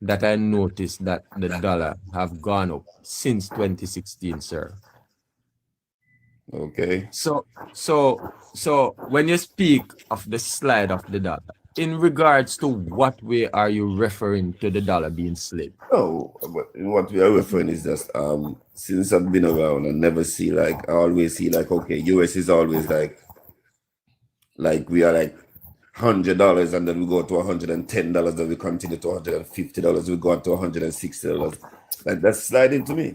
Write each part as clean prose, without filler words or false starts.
that I noticed that the dollar have gone up since 2016, sir. Okay. So when you speak of the slide of the dollar, in regards to what way are you referring to the dollar being slid? No, what we are referring is just since I've been around, I never see like I always see like okay, US is always like we are like $100 and then we go to $110, then we continue to $150, we go up to $160. Like that's sliding to me.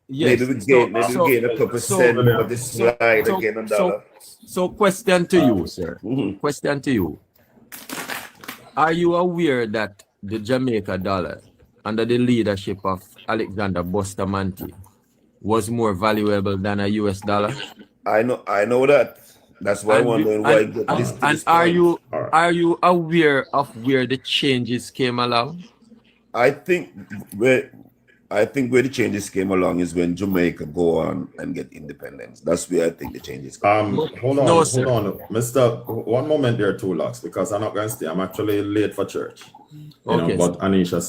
Yes. Maybe we gain a couple cent, but this slide again a dollar. So question to you, sir. Mhm. Question to you. Are you aware that the Jamaica dollar, under the leadership of Alexander Bustamante, was more valuable than a US dollar? I know that. That's why I'm wondering why it got this to And this point. are you aware of where the changes came along? I think where the changes came along is when Jamaica go on and get independence. That's where I think the changes come. Hold on, Mister. One moment there, two locks, because I'm not going to stay. I'm actually late for church. You know, but Anisha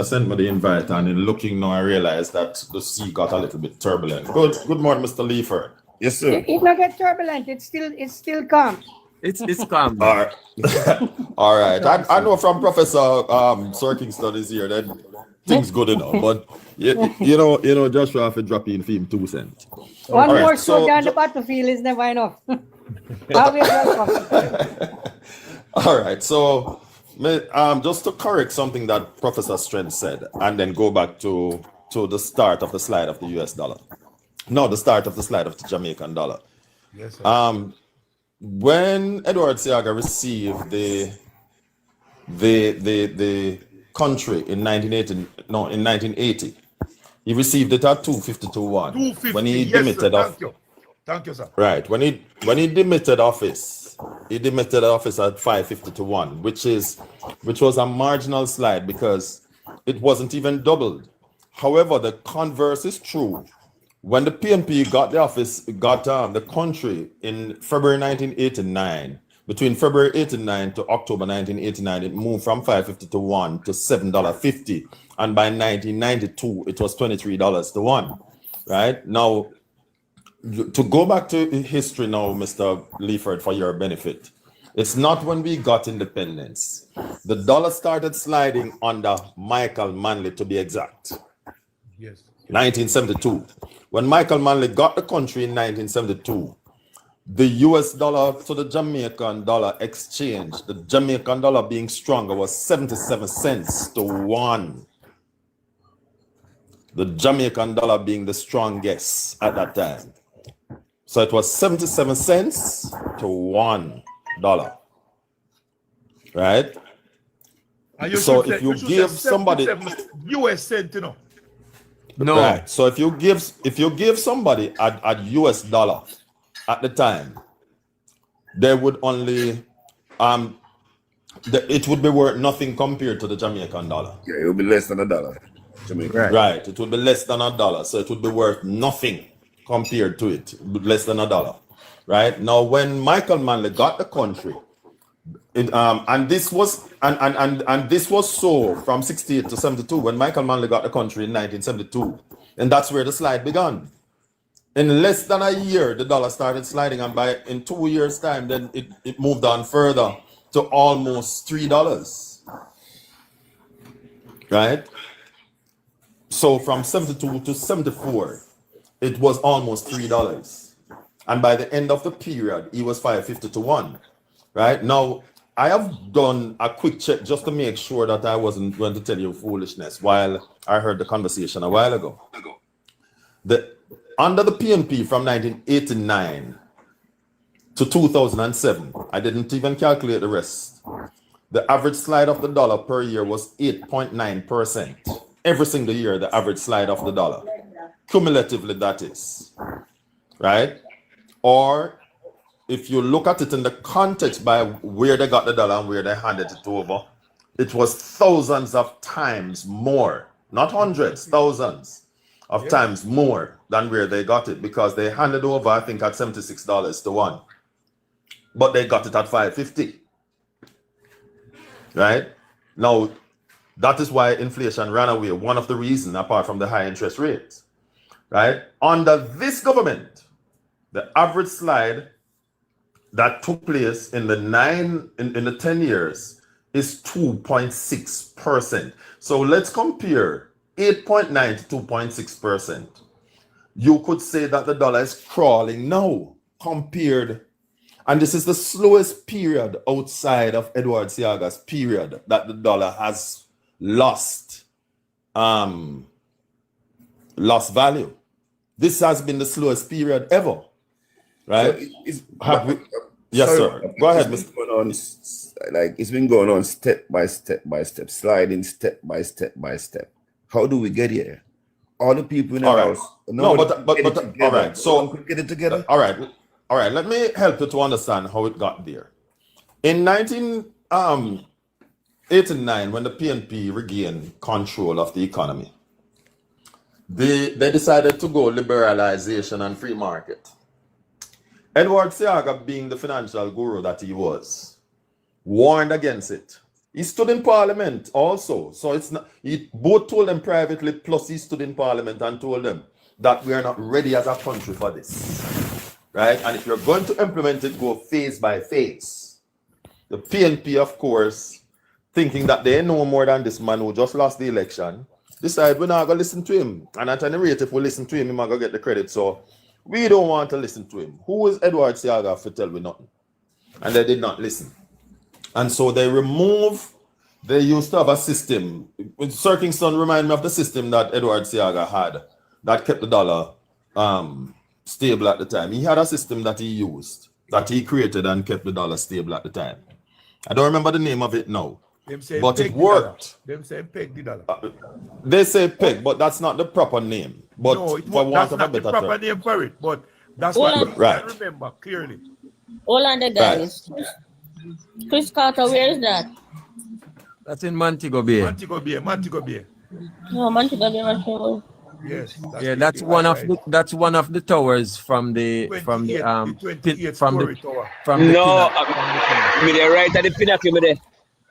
sent me the invite, and in looking now, I realized that the sea got a little bit turbulent. Good morning, Mr. Leaford. Yes, sir. It not get turbulent. It's still calm. It's calm. All right. All right. I know from Professor Sir Studies here that things good enough, but you know, Joshua have to drop in for him 2 cents. One more soldier on the battlefield is never enough. All right. So just to correct something that Professor Strength said, and then go back to the start of the slide of the US dollar. No, the start of the slide of the Jamaican dollar. Yes, sir. When Edward Seaga received the country in 1980, he received it at 250 to 1. 250. When he yes, demitted sir. Thank you, sir. Right. When he demitted office, at 550 to 1, which was a marginal slide because it wasn't even doubled. However, the converse is true. When the PNP got the country in February 1989, between February 89 to October 1989, it moved from 550 to 1 to $7.50. And by 1992, it was $23 to 1. Right? Now, to go back to history now, Mr. Leaford, for your benefit, it's not when we got independence. The dollar started sliding under Michael Manley, to be exact. Yes. 1972. When Michael Manley got the country in 1972, the US dollar to the Jamaican dollar exchange, the Jamaican dollar being stronger, was 77 cents to 1. The Jamaican dollar being the strongest at that time. So it was 77 cents to $1. Right? So if you give somebody US cent, you know. No. Right. So if you give somebody a US dollar at the time, they would only it would be worth nothing compared to the Jamaican dollar. Yeah, it would be less than $1. Jamaican. Right. It would be less than $1. So it would be worth nothing compared to it, less than $1. Right. Now, when Michael Manley got the country, and this was so from 68 to 72 when Michael Manley got the country in 1972, and that's where the slide began. In less than a year, the dollar started sliding, and in 2 years' time, then it moved on further to almost $3. Right? So from 72 to 74, it was almost $3. And by the end of the period, it was 550 to 1. Right? Now, I have done a quick check just to make sure that I wasn't going to tell you foolishness while I heard the conversation a while ago. Under the PNP from 1989 to 2007, I didn't even calculate the rest. The average slide of the dollar per year was 8.9%. Every single year, the average slide of the dollar. Cumulatively, that is. Right? Or if you look at it in the context by where they got the dollar and where they handed it over, it was thousands of times more, not hundreds, thousands of times more than where they got it, because they handed over, I think, at $76 to 1. But they got it at 550. Right? Now, That is why inflation ran away. One of the reasons, apart from the high interest rates, right? Under this government, the average slide that took place in the 10 years is 2.6%. So let's compare 8.9 to 2.6%. You could say that the dollar is crawling now compared, and this is the slowest period outside of Edward Seaga's period that the dollar has lost value. This has been the slowest period ever, right? Yes, sorry, sir. Go ahead, it's Mr. been going on, like it's been going on step by step by step, sliding step by step by step. How do we get here? All the people in the All right. house. No, but all right. So get it together. all right. Let me help you to understand how it got there. In 1989, when the PNP regained control of the economy, they decided to go liberalization and free market. Edward Seaga, being the financial guru that he was, warned against it. He stood in parliament also. So it's not, he both told them privately, plus he stood in parliament and told them that we are not ready as a country for this. Right? And if you're going to implement it, go phase by phase. The PNP, of course, thinking that they know more than this man who just lost the election, decide we're not going to listen to him. And at any rate, if we listen to him, he's not going to get the credit. So we don't want to listen to him. Who is Edward Seaga to tell we nothing? And they did not listen. And so they used to have a system. Sir Kingston remind me of the system that Edward Seaga had that kept the dollar stable at the time. He had a system that he used, that he created and kept the dollar stable at the time. I don't remember the name of it now, but it worked. Them say peg the dollar. They say peg, but that's not the proper name. But No, that's not the proper name for it, but that's what I remember clearly. All on the guys. Chris Carter, where is that? That's in Montego Bay. Montego Bay. No, Montego Bay, Montego. Yes. That's one of the towers from the tower. from the tower. Me there right at the pinnacle, me there.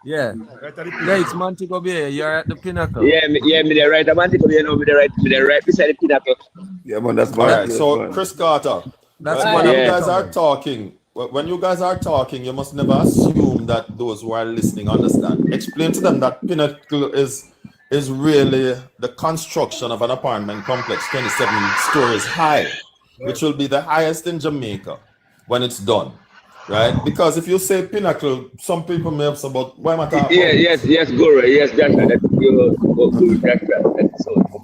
Yeah. It's Montego Bay. You're at the pinnacle. Yeah, me there right at Montego Bay. Me there right beside the pinnacle. Yeah, man, that's all right. So Chris Carter, that's when you guys are talking. When you guys are talking, you must never assume that those who are listening understand. Explain to them that pinnacle is really the construction of an apartment complex 27 stories high, which will be the highest in Jamaica when it's done, right? Because if you say pinnacle, some people may have said, about why am I talking? Yes, Guru. Yes, Joshua. That's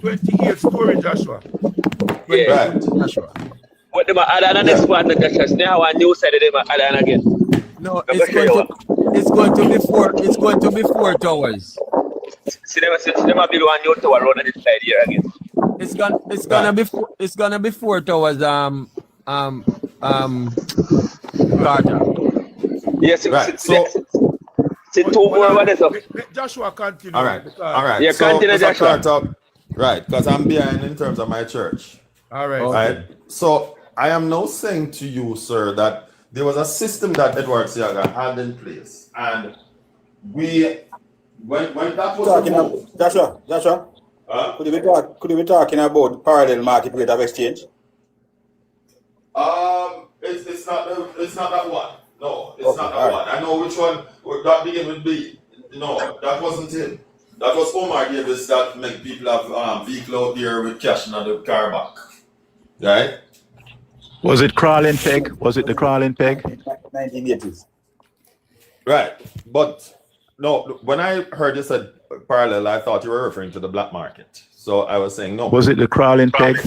28 story, Joshua. Yeah. Right. Joshua. But they might add on the next part, Joshua. Now one new side they might add on again. No, it's going to be four towers. See them build one new tower around this side here again. It's gonna be four towers. Carter. Yes. Right. So two more over there. Let Joshua continue. All right. Yeah, so, continue, Joshua. Carter, right, because I'm behind in terms of my church. All right. Right. So I am now saying to you, sir, that there was a system that Edward Seaga had in place, and when that was talking about, Joshua, could you be talking about parallel market rate of exchange? It's not that one. No, it's not that one. I know which one that begin with B. No, that wasn't him. That was Omar Davis that make people have vehicle out there with cash in the car back. Right? Was it crawling peg? Was it the crawling peg? 1980s. Right. But no, when I heard you said parallel, I thought you were referring to the black market. So I was saying no. Was it the crawling peg?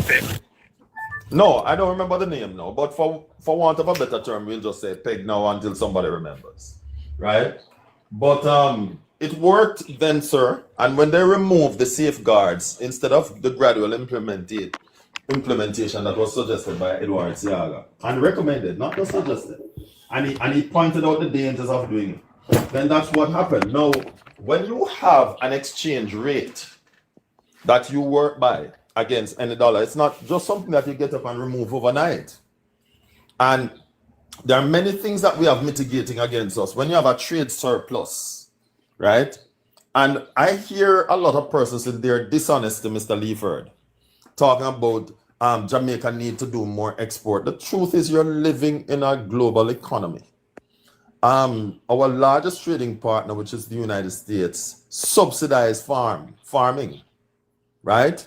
No, I don't remember the name now. But for want of a better term, we'll just say peg now until somebody remembers. Right? But it worked then, sir. And when they removed the safeguards instead of the gradual implementation that was suggested by Edward Seaga and recommended, not just suggested, and he pointed out the dangers of doing it, then that's what happened. Now, when you have an exchange rate that you work by against any dollar, it's not just something that you get up and remove overnight. And there are many things that we have mitigating against us. When you have a trade surplus, right? And I hear a lot of persons in their dishonesty, Mr. Leaford, talking about Jamaica need to do more export. The truth is you're living in a global economy. Our largest trading partner, which is the United States, subsidize farming, right?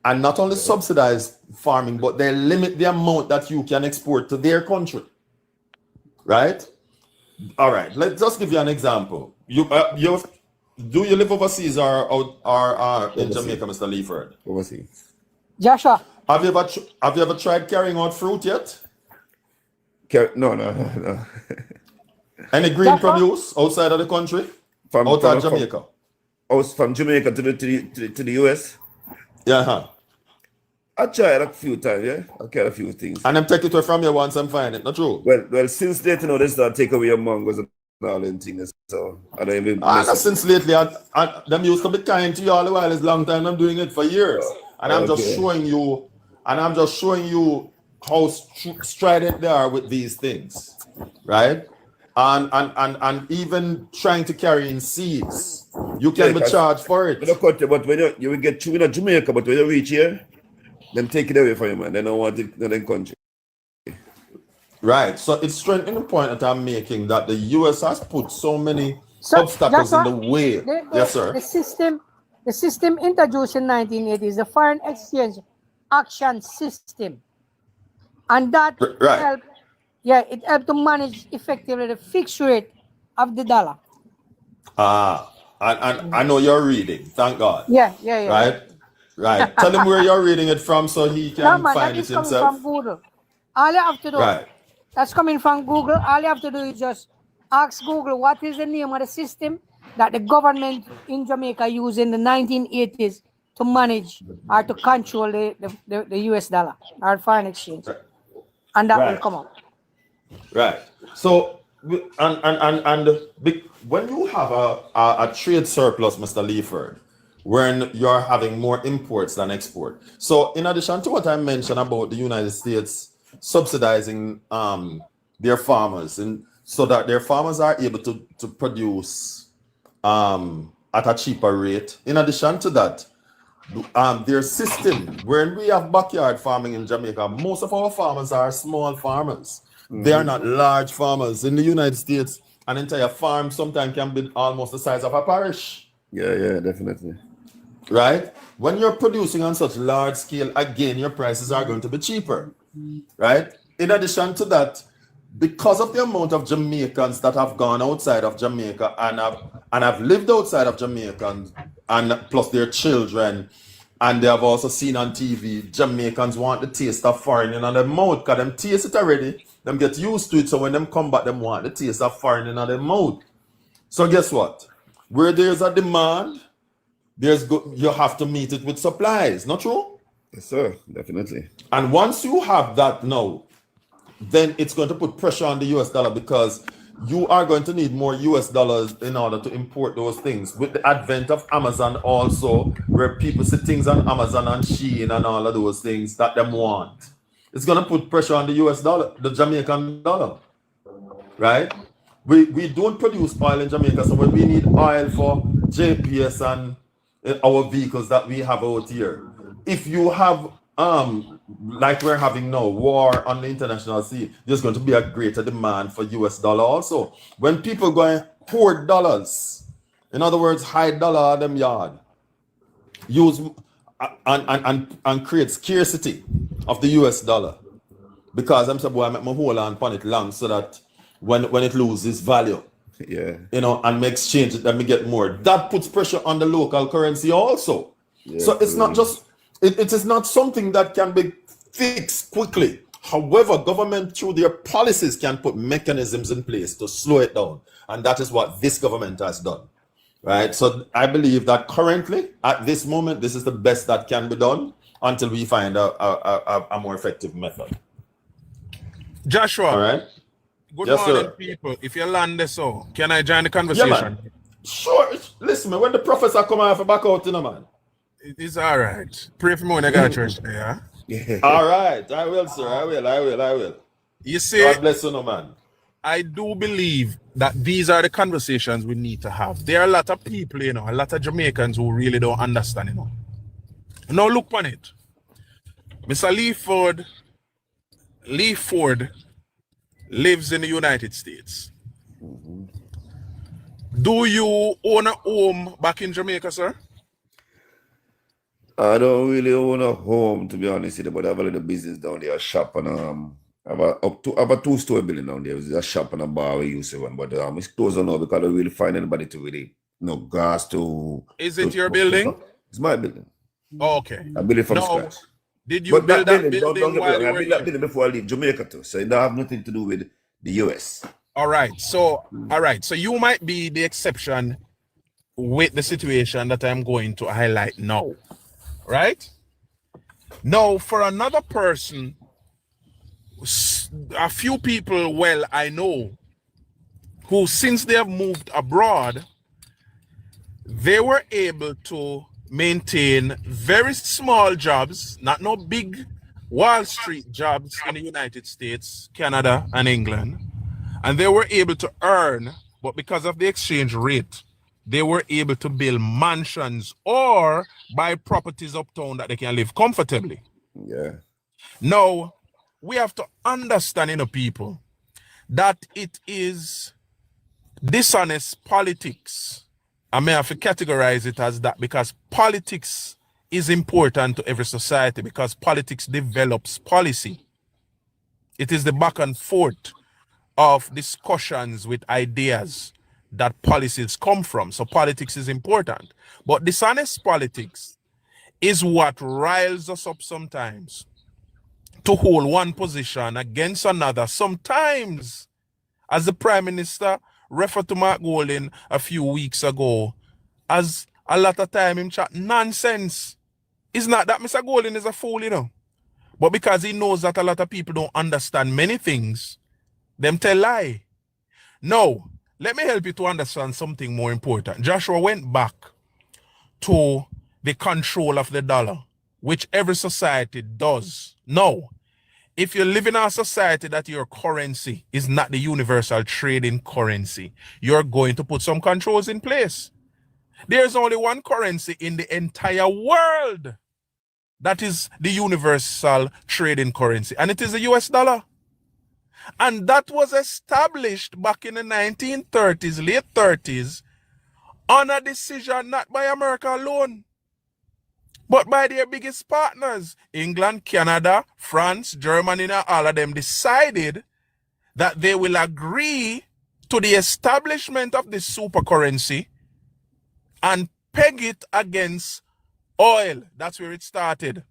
And not only subsidize farming, but they limit the amount that you can export to their country, right? All right, let's just give you an example. Do you live overseas or in Jamaica, Mr. Leaford? Overseas. Joshua. Have you ever tried carrying out fruit yet? No. Any green produce outside of the country? Outside Jamaica? From Jamaica to the US? Yeah. I tried a few times, yeah. I tried a few things. And them take it away from you once and find it, not true? Well, since lately, they start take away your mangoes and all them things. So I don't even. Since lately, them used to be kind to you all the while. It's a long time. I'm doing it for years, and I'm just showing you. And I'm just showing you how strident they are with these things, right? And even trying to carry in seeds, you can be charged for it. But when you will get through in Jamaica, but when you reach here, them take it away from you, man. They don't want it in their country. Right. So it's strengthening the point that I'm making that the US has put so many obstacles in the way. Yes, sir. The system introduced in 1980s, the foreign exchange action system, and that helped. Yeah, it helped to manage effectively the fixed rate of the dollar. And I know you're reading. Thank God. Yeah. Right. Tell him where you're reading it from so he can find it himself. From Google. All you have to do. That's coming from Google. All you have to do is just ask Google what is the name of the system that the government in Jamaica used in the 1980s to manage or to control the US dollar or foreign exchange. And that will come up. Right. So, and when you have a trade surplus, Mr. Leaford, when you're having more imports than export. So in addition to what I mentioned about the United States subsidizing their farmers, and so that their farmers are able to produce at a cheaper rate. In addition to that, their system, when we have backyard farming in Jamaica, most of our farmers are small farmers. They are not large farmers. In the United States, an entire farm sometimes can be almost the size of a parish. Yeah, definitely. Right? When you're producing on such large scale, again, your prices are going to be cheaper. Right? In addition to that, because of the amount of Jamaicans that have gone outside of Jamaica and have lived outside of Jamaica, and plus their children, and they have also seen on TV, Jamaicans want the taste of foreign in their mouth, because them taste it already, them get used to it, so when them come back, them want the taste of foreign in their mouth. So guess what? Where there's a demand, you have to meet it with supplies, not true? Yes, sir, definitely. And once you have that now, then it's going to put pressure on the US dollar, because you are going to need more US dollars in order to import those things. With the advent of Amazon also, where people see things on Amazon and Shein and all of those things that them want, it's going to put pressure on the US dollar, the Jamaican dollar, right? We don't produce oil in Jamaica, so when we need oil for JPS and our vehicles that we have out here, if you have like we're having now, war on the international sea, there's going to be a greater demand for US dollar also. When people go and hoard dollars, in other words, hide dollar at them yard, use and create scarcity of the US dollar, because I'm saying, boy, I make my hold on it long so that when it loses value, and make exchange it, let me get more. That puts pressure on the local currency also. So it's not just it is not something that can be fixed quickly. However, government through their policies can put mechanisms in place to slow it down, and that is what this government has done, right? So I believe that currently, at this moment, this is the best that can be done until we find a more effective method. Joshua, all right. Good morning, people. If you land this, so can I join the conversation? Yeah, man. Sure. Listen, man, when the professor come out, back out, man. It's all right. Pray for me when I got church there. Yeah. All right. I will, sir. I will. You see, God bless you, man. I do believe that these are the conversations we need to have. There are a lot of people, a lot of Jamaicans who really don't understand, Now look on it. Mr. Lee Ford lives in the United States. Do you own a home back in Jamaica, sir? I don't really own a home, to be honest with you, but I have a little business down there, a shop, and I have a 2-story building down there. It's a shop and a bar we used to run, but it's closed now because I don't really find anybody to really gas to. Is it your building? It's my building. Oh, okay. I built it from scratch. Did you build that building while you were I built here? that building before I leave Jamaica too, so it don't have nothing to do with the US. All right. So you might be the exception with the situation that I'm going to highlight now. Right? Now, for another person, a few people, I know, who since they have moved abroad, they were able to maintain very small jobs, not no big Wall Street jobs in the United States, Canada, and England. And they were able to earn, but because of the exchange rate, they were able to build mansions or buy properties uptown that they can live comfortably. Yeah. Now, we have to understand, people, that it is dishonest politics. I may have to categorize it as that because politics is important to every society because politics develops policy. It is the back and forth of discussions with ideas that policies come from. So politics is important. But dishonest politics is what riles us up sometimes to hold one position against another. Sometimes, as the Prime Minister referred to Mark Golding a few weeks ago, as a lot of time him chat nonsense. It's not that Mr. Golding is a fool, but because he knows that a lot of people don't understand many things, them tell lie. No. Let me help you to understand something more important. Joshua went back to the control of the dollar, which every society does. No, if you live in a society that your currency is not the universal trading currency, you're going to put some controls in place. There's only one currency in the entire world that is the universal trading currency, and it is the US dollar. And that was established back in the 1930s, late 30s, on a decision not by America alone, but by their biggest partners. England, Canada, France, Germany, and all of them decided that they will agree to the establishment of this super currency and peg it against oil. That's where it started.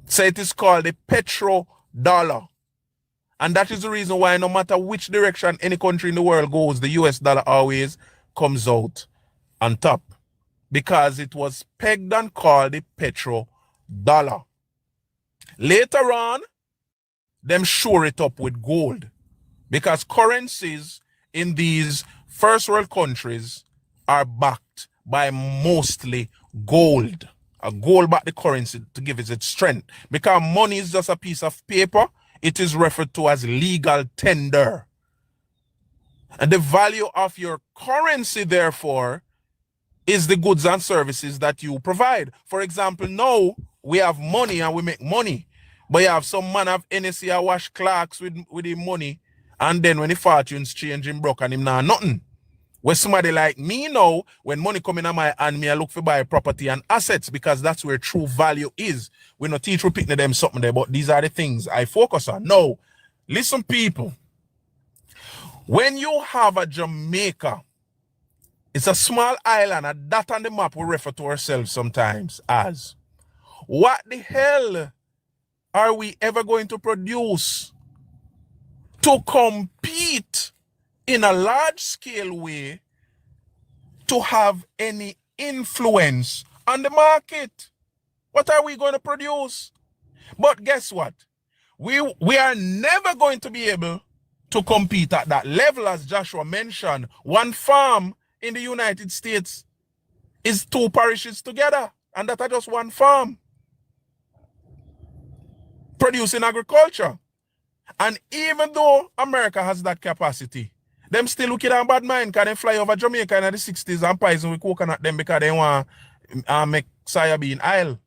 So it is called the petrodollar. And that is the reason why no matter which direction any country in the world goes, the US dollar always comes out on top. Because it was pegged and called the petrodollar. Later on, them shore it up with gold. Because currencies in these first world countries are backed by mostly gold. A gold-backed currency to give it its strength. Because money is just a piece of paper, it is referred to as legal tender. And the value of your currency, therefore, is the goods and services that you provide. For example, now we have money and we make money. But you have some man have NSC or wash clocks with the money, and then when the fortunes change, him broke and him now nothing. Where somebody like me now, when money come in on my hand, me I look for buy property and assets because that's where true value is. We not teach repeating them something there, but these are the things I focus on. No, listen, people. When you have a Jamaica, it's a small island, a dot on the map we refer to ourselves sometimes as. What the hell are we ever going to produce to compete in a large scale way to have any influence on the market? What are we going to produce? But guess what? We are never going to be able to compete at that level. As Joshua mentioned, one farm in the United States is 2 parishes together, and that are just one farm producing agriculture. And even though America has that capacity, Them still looking at bad mind because they fly over Jamaica in the 60s and poison with coconut them because they want make soya bean oil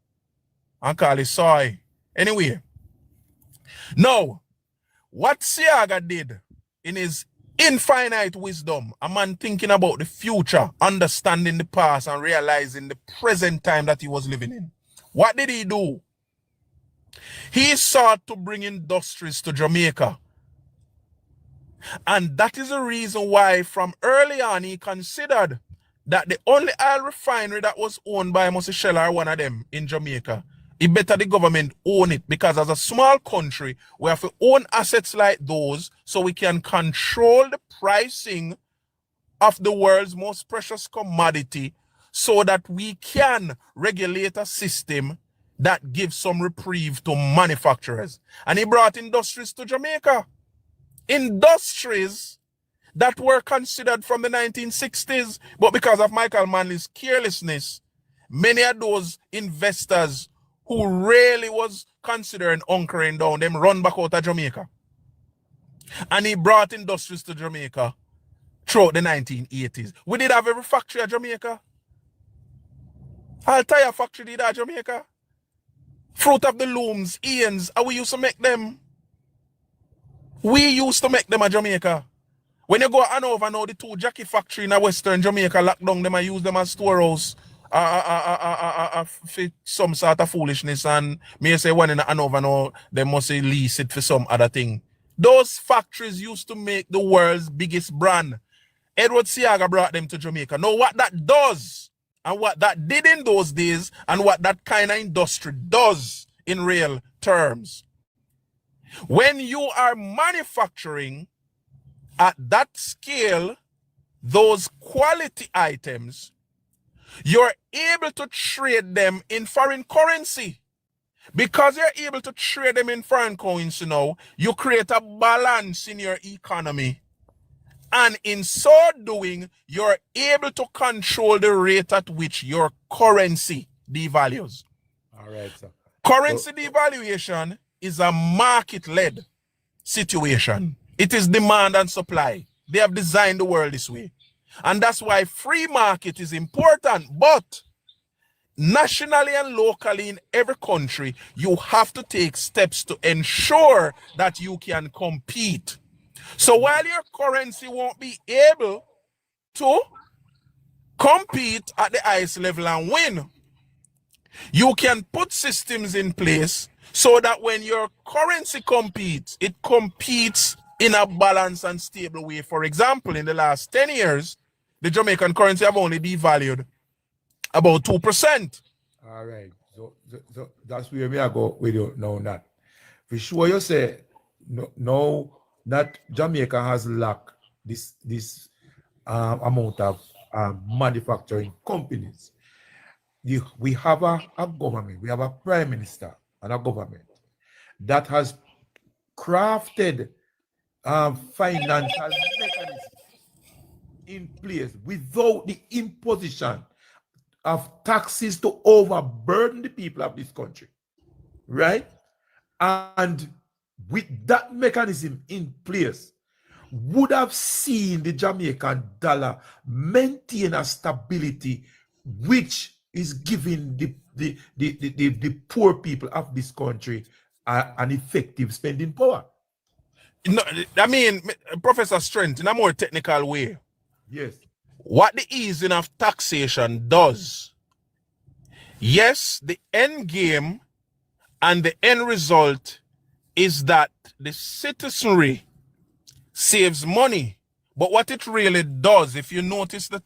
and call it soy. Anyway, now, what Siaga did in his infinite wisdom, a man thinking about the future, understanding the past and realizing the present time that he was living in. What did he do? He sought to bring industries to Jamaica. And that is the reason why from early on he considered that the only oil refinery that was owned by Mosey Shell or one of them in Jamaica, it better the government own it, because as a small country, we have to own assets like those so we can control the pricing of the world's most precious commodity so that we can regulate a system that gives some reprieve to manufacturers. And he brought industries to Jamaica. Industries that were considered from the 1960s, but because of Michael Manley's carelessness, many of those investors who really was considering hunkering down, them run back out of Jamaica. And he brought industries to Jamaica throughout the 1980s. We did have every factory at Jamaica. All tire factory did at Jamaica. Fruit of the looms, Ian's, and we used to make them. We used to make them at Jamaica. When you go Hanover now, the two Jackie factory in Western Jamaica locked down them and use them as storehouse for some sort of foolishness, and me say one in Hanover now, they must say lease it for some other thing. Those factories used to make the world's biggest brand. Edward Siaga brought them to Jamaica. Now what that does, and what that did in those days, and what that kind of industry does in real terms. When you are manufacturing at that scale, those quality items, you're able to trade them in foreign currency. Because you're able to trade them in foreign currency now, you create a balance in your economy. And in so doing, you're able to control the rate at which your currency devalues. All right, sir. Currency devaluation is a market-led situation. It is demand and supply. They have designed the world this way. And that's why free market is important. But nationally and locally in every country, you have to take steps to ensure that you can compete. So while your currency won't be able to compete at the highest level and win, you can put systems in place so that when your currency competes, it competes in a balanced and stable way. For example, in the last 10 years, the Jamaican currency have only devalued about 2%. All right. So that's where we are go. We don't know that. For sure, you say no that Jamaica has lacked this amount of manufacturing companies. We have a government, we have a prime minister and a government that has crafted financial mechanisms in place without the imposition of taxes to overburden the people of this country, right? And with that mechanism in place, would have seen the Jamaican dollar maintain a stability which is giving the poor people of this country an effective spending power. No, I mean, Professor Strength, in a more technical way. Yes. What the easing of taxation does, yes, the end game and the end result is that the citizenry saves money. But what it really does, if you notice the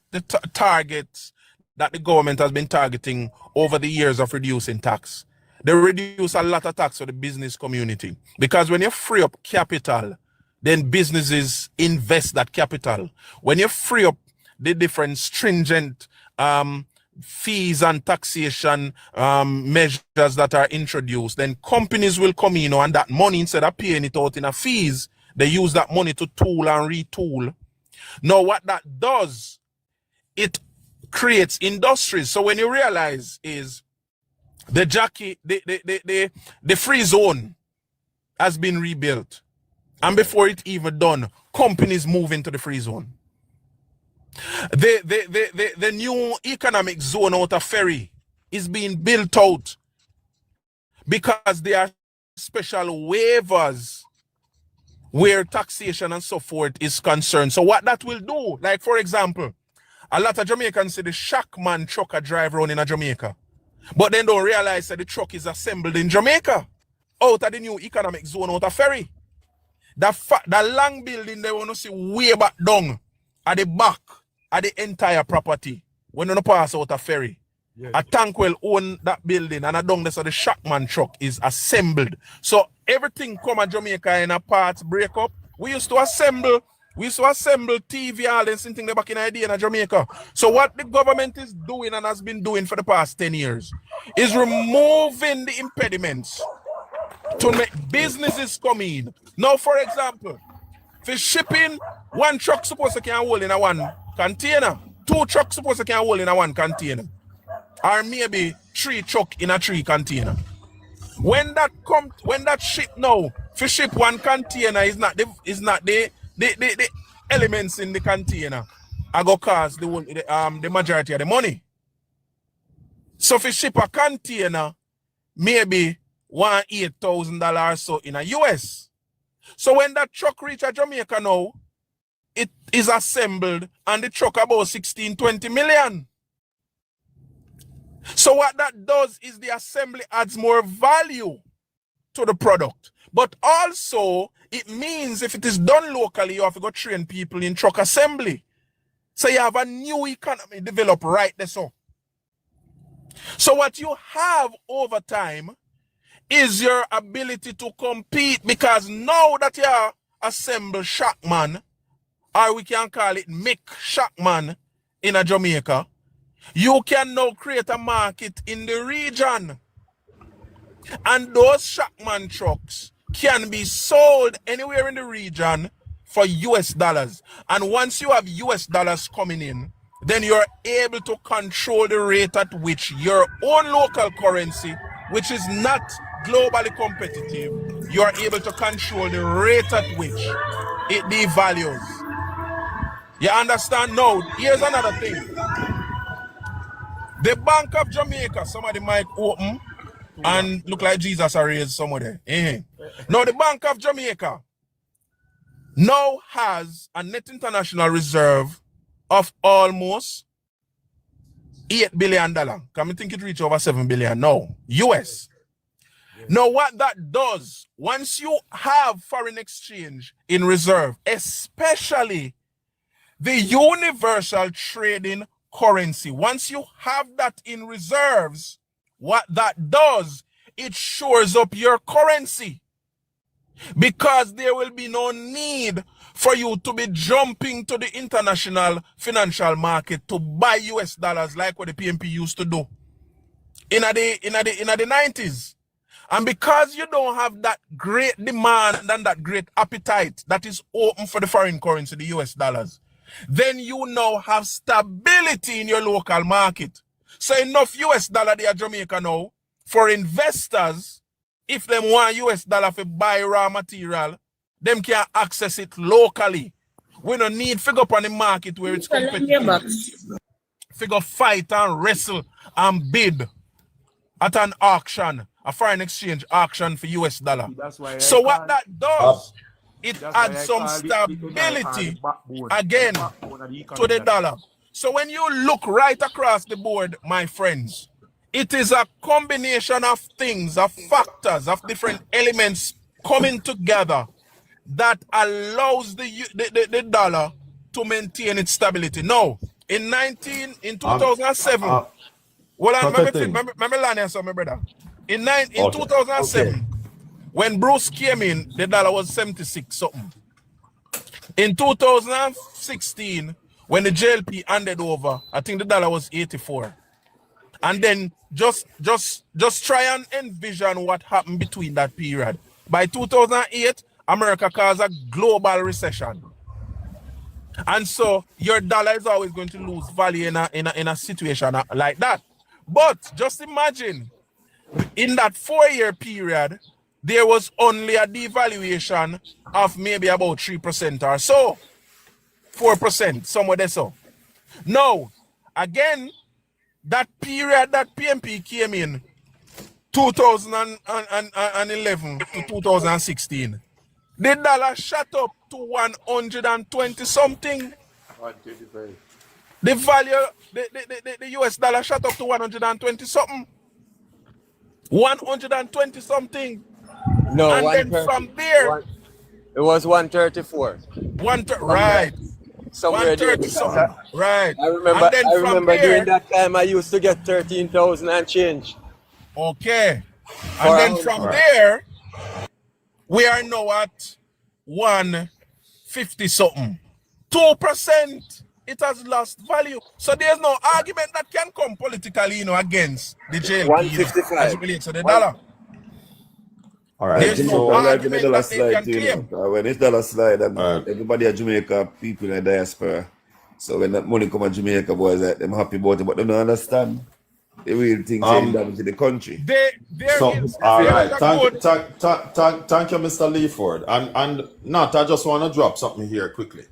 targets that the government has been targeting over the years of reducing tax, they reduce a lot of tax for the business community. Because when you free up capital, then businesses invest that capital. When you free up the different stringent fees and taxation measures that are introduced, then companies will come in and that money, instead of paying it out in a fees, they use that money to tool and retool. Now what that does, it creates industries. So when you realize is the free zone has been rebuilt, and before it even done, companies move into the free zone. The new economic zone out of Ferry is being built out because there are special waivers where taxation and so forth is concerned. So what that will do, like for example, a lot of Jamaicans say the Shackman truck a drive around in Jamaica, but then don't realize that the truck is assembled in Jamaica out of the new economic zone out of Ferry. The long building they want to see way back down at the back of the entire property when you pass out of Ferry. Yes. A tank will own that building and a down there so the Shackman truck is assembled. So everything come at Jamaica in a parts break up. We used to assemble TV, all this thing back in idea in Jamaica. So what the government is doing and has been doing for the past 10 years is removing the impediments to make businesses come in. Now, for example, for shipping, one truck supposed to can hold in a one container. 2 trucks supposed to can hold in a one container. Or maybe 3 truck in a 3 container. When that ship now, for ship one container is not the elements in the container are go cause the majority of the money. So for ship a container, maybe $8,000 or so in a US. So when that truck reach a Jamaica now, it is assembled and the truck about 16-20 million. So what that does is the assembly adds more value to the product. But also, it means if it is done locally, you have to go train people in truck assembly. So you have a new economy develop right there. So what you have over time is your ability to compete, because now that you are assemble Shackman, or we can call it make Shackman in a Jamaica, you can now create a market in the region. And those Shackman trucks can be sold anywhere in the region for US dollars. And once you have US dollars coming in, then you're able to control the rate at which your own local currency, which is not globally competitive, you're able to control the rate at which it devalues. You understand? Now, here's another thing. The Bank of Jamaica, somebody might open and look like Jesus are raised somewhere there. Now, the Bank of Jamaica now has a net international reserve of almost $8 billion. Can we think it reach over 7 billion now? US. Now, what that does, once you have foreign exchange in reserve, especially the universal trading currency, once you have that in reserves, what that does, it shores up your currency, because there will be no need for you to be jumping to the international financial market to buy US dollars like what the PNP used to do in the 90s. And because you don't have that great demand and that great appetite that is open for the foreign currency, the US dollars, then you now have stability in your local market. So enough US dollar there Jamaica now for investors, if them want US dollar for buy raw material, them can access it locally. We don't need figure up on the market where it's competitive. Figure fight and wrestle and bid at an auction, a foreign exchange auction for US dollar. So what that does, it adds some stability again to the dollar. So when you look right across the board, my friends, it is a combination of things, of factors, of different elements coming together that allows the dollar to maintain its stability. Now, in 2007, well, remember Lania, so my brother. In 2007, when Bruce came in, the dollar was 76 something. In 2016, when the JLP handed over, I think the dollar was 84. And then just try and envision what happened between that period. By 2008, America caused a global recession. And so your dollar is always going to lose value in a situation like that. But just imagine, in that 4-year period, there was only a devaluation of maybe about 3% or so, 4%, somewhere there so. Now, again, that period that PNP came in, 2011 to 2016, the dollar shot up to 120 something. 125. The value, the US dollar shot up to 120 something. 120 something. No, And then 130. from there, It was 134. right. Somewhere there. 130 something. Right. I remember. And then I from remember there, during that time I used to get 13,000 and change. okay. For And then a from hundred. there, we are now at 150 something. 2%. It has lost value. So there's no argument that can come politically, against the JLP, 155. as it relates to the dollar. All right. There's no So, Like when the argument dollar that they slide, can claim. when it's dollar slide, and All right. everybody at Jamaica, people in the diaspora. So when that money come at Jamaica, boys, them happy about it, but they don't understand the real things saying damage to the country. There So, is all there right. is a Thank good. you, Mr. Leaford. And not, I just want to drop something here quickly.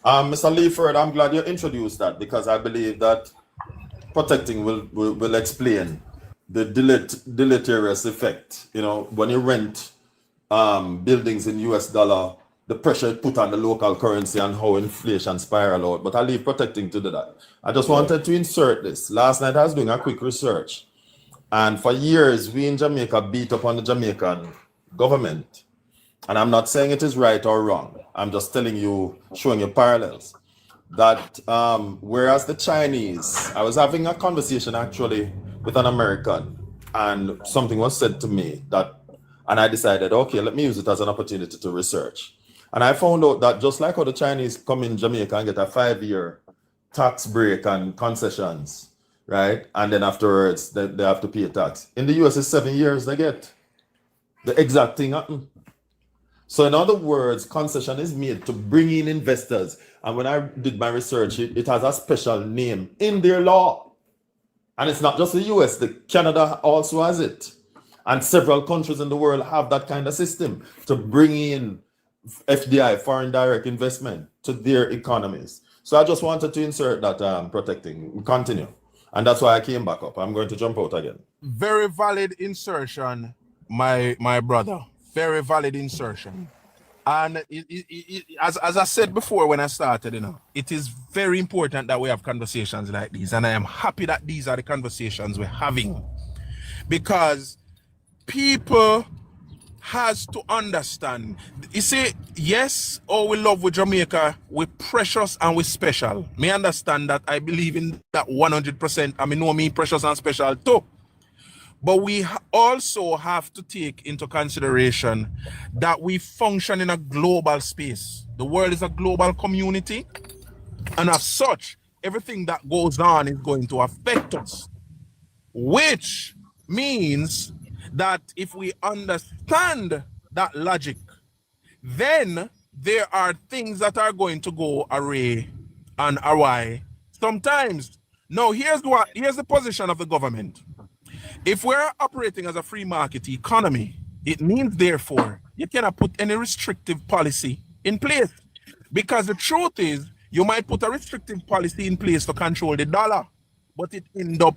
Mr. Leaford, I'm glad you introduced that because I believe that protecting will explain the deleterious effect. When you rent buildings in US dollar, the pressure it put on the local currency and how inflation spiral out. But I'll leave protecting to do that. I just wanted to insert this. Last night I was doing a quick research. And for years, we in Jamaica beat up on the Jamaican government. And I'm not saying it is right or wrong. I'm just telling you, showing you parallels. That whereas the Chinese, I was having a conversation actually with an American, and something was said to me and I decided, okay, let me use it as an opportunity to research. And I found out that just like how the Chinese come in Jamaica and get a 5-year tax break and concessions, right? And then afterwards, they have to pay tax. In the US, it's 7 years they get. The exact thing happen. So in other words, concession is made to bring in investors. And when I did my research, it has a special name in their law. And it's not just the US, Canada also has it. And several countries in the world have that kind of system to bring in FDI, foreign direct investment, to their economies. So I just wanted to insert that protecting. We continue. And that's why I came back up. I'm going to jump out again. Very valid insertion, my brother. Very valid insertion. And as I said before when I started, it is very important that we have conversations like these. And I am happy that these are the conversations we're having. Because people has to understand. You see, yes, we love with Jamaica, we're precious and we're special. Me understand that. I believe in that 100%. I mean, know me precious and special too. But we also have to take into consideration that we function in a global space. The world is a global community. And as such, everything that goes on is going to affect us. Which means that if we understand that logic, then there are things that are going to go array and awry sometimes. Now, here's the position of the government. If we're operating as a free market economy, it means, therefore, you cannot put any restrictive policy in place. Because the truth is, you might put a restrictive policy in place to control the dollar, but it end up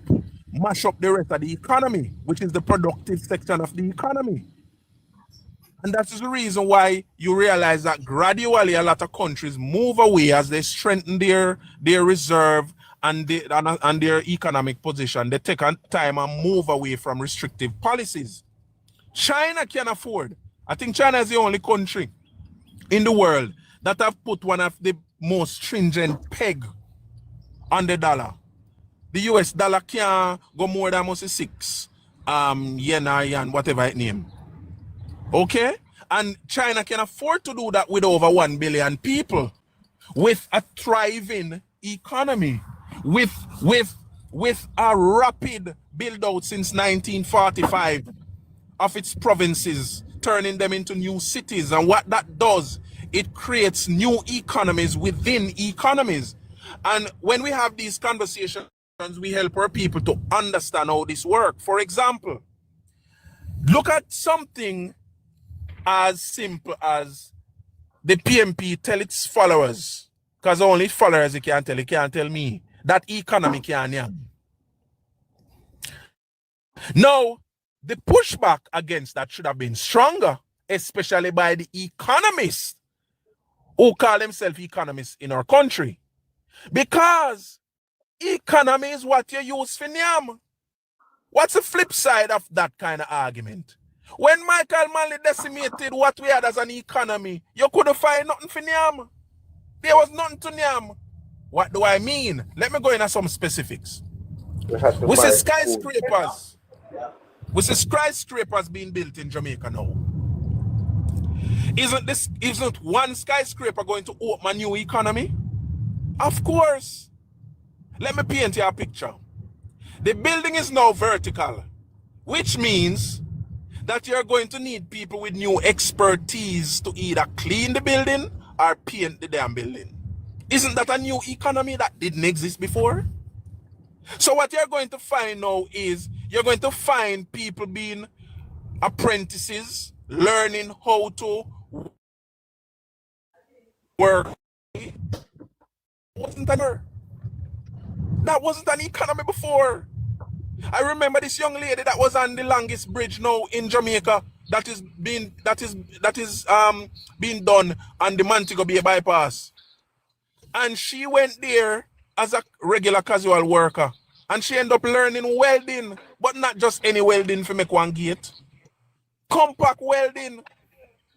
mash up the rest of the economy, which is the productive section of the economy. And that's the reason why you realize that gradually a lot of countries move away as they strengthen their reserve and their economic position. They take time and move away from restrictive policies. China can afford. I think China is the only country in the world that have put one of the most stringent peg on the dollar. The US dollar can't go more than 6 yen or yan, whatever it name. Okay? And China can afford to do that with over 1 billion people, with a thriving economy, with a rapid build out since 1945 of its provinces, turning them into new cities. And what that does, it creates new economies within economies. And when we have these conversations, we help our people to understand how this works. For example, look at something as simple as the PNP tell its followers, because only followers it can't tell me, that economy can't yam. Now, the pushback against that should have been stronger, especially by the economists who call themselves economists in our country. Because economy is what you use for nyam. What's the flip side of that kind of argument? When Michael Manley decimated what we had as an economy, you couldn't find nothing for nyam. There was nothing to nyam. What do I mean? Let me go into some specifics. We see skyscrapers. We see skyscrapers being built in Jamaica now. Isn't one skyscraper going to open a new economy? Of course. Let me paint you a picture. The building is now vertical, which means that you're going to need people with new expertise to either clean the building or paint the damn building. Isn't that a new economy that didn't exist before? So what you're going to find now is you're going to find people being apprentices, learning how to work. That wasn't an economy before. I remember this young lady that was on the longest bridge now in Jamaica that is being done on the Montego Bay bypass. And she went there as a regular casual worker. And she ended up learning welding, but not just any welding for make one gate. Compact welding.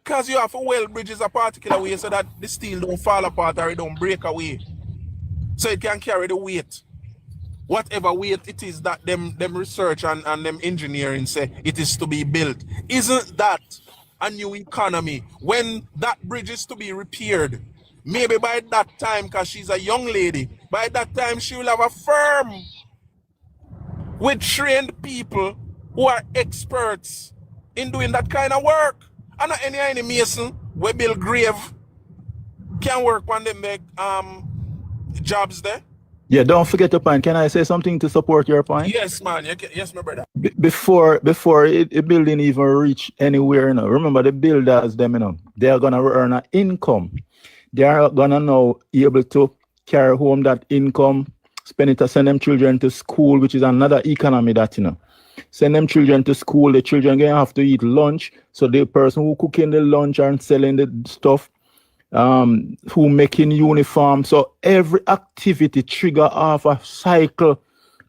Because you have to weld bridges a particular way so that the steel don't fall apart or it don't break away. So it can carry the weight. Whatever weight it is that them research and them engineering say it is to be built. Isn't that a new economy? When that bridge is to be repaired, maybe by that time, because she's a young lady, by that time she will have a firm with trained people who are experts in doing that kind of work. And not any mason we build grave can work on them big jobs there. Yeah, don't forget the point. Can I say something to support your point? Yes, man. Yes, my brother. Before a building even reach anywhere, remember the builders, them, they are gonna earn an income. They are gonna now be able to carry home that income, spend it to send them children to school, which is another economy that, send them children to school. The children gonna have to eat lunch. So the person who cooking the lunch and selling the stuff, who making uniform. So every activity trigger off a cycle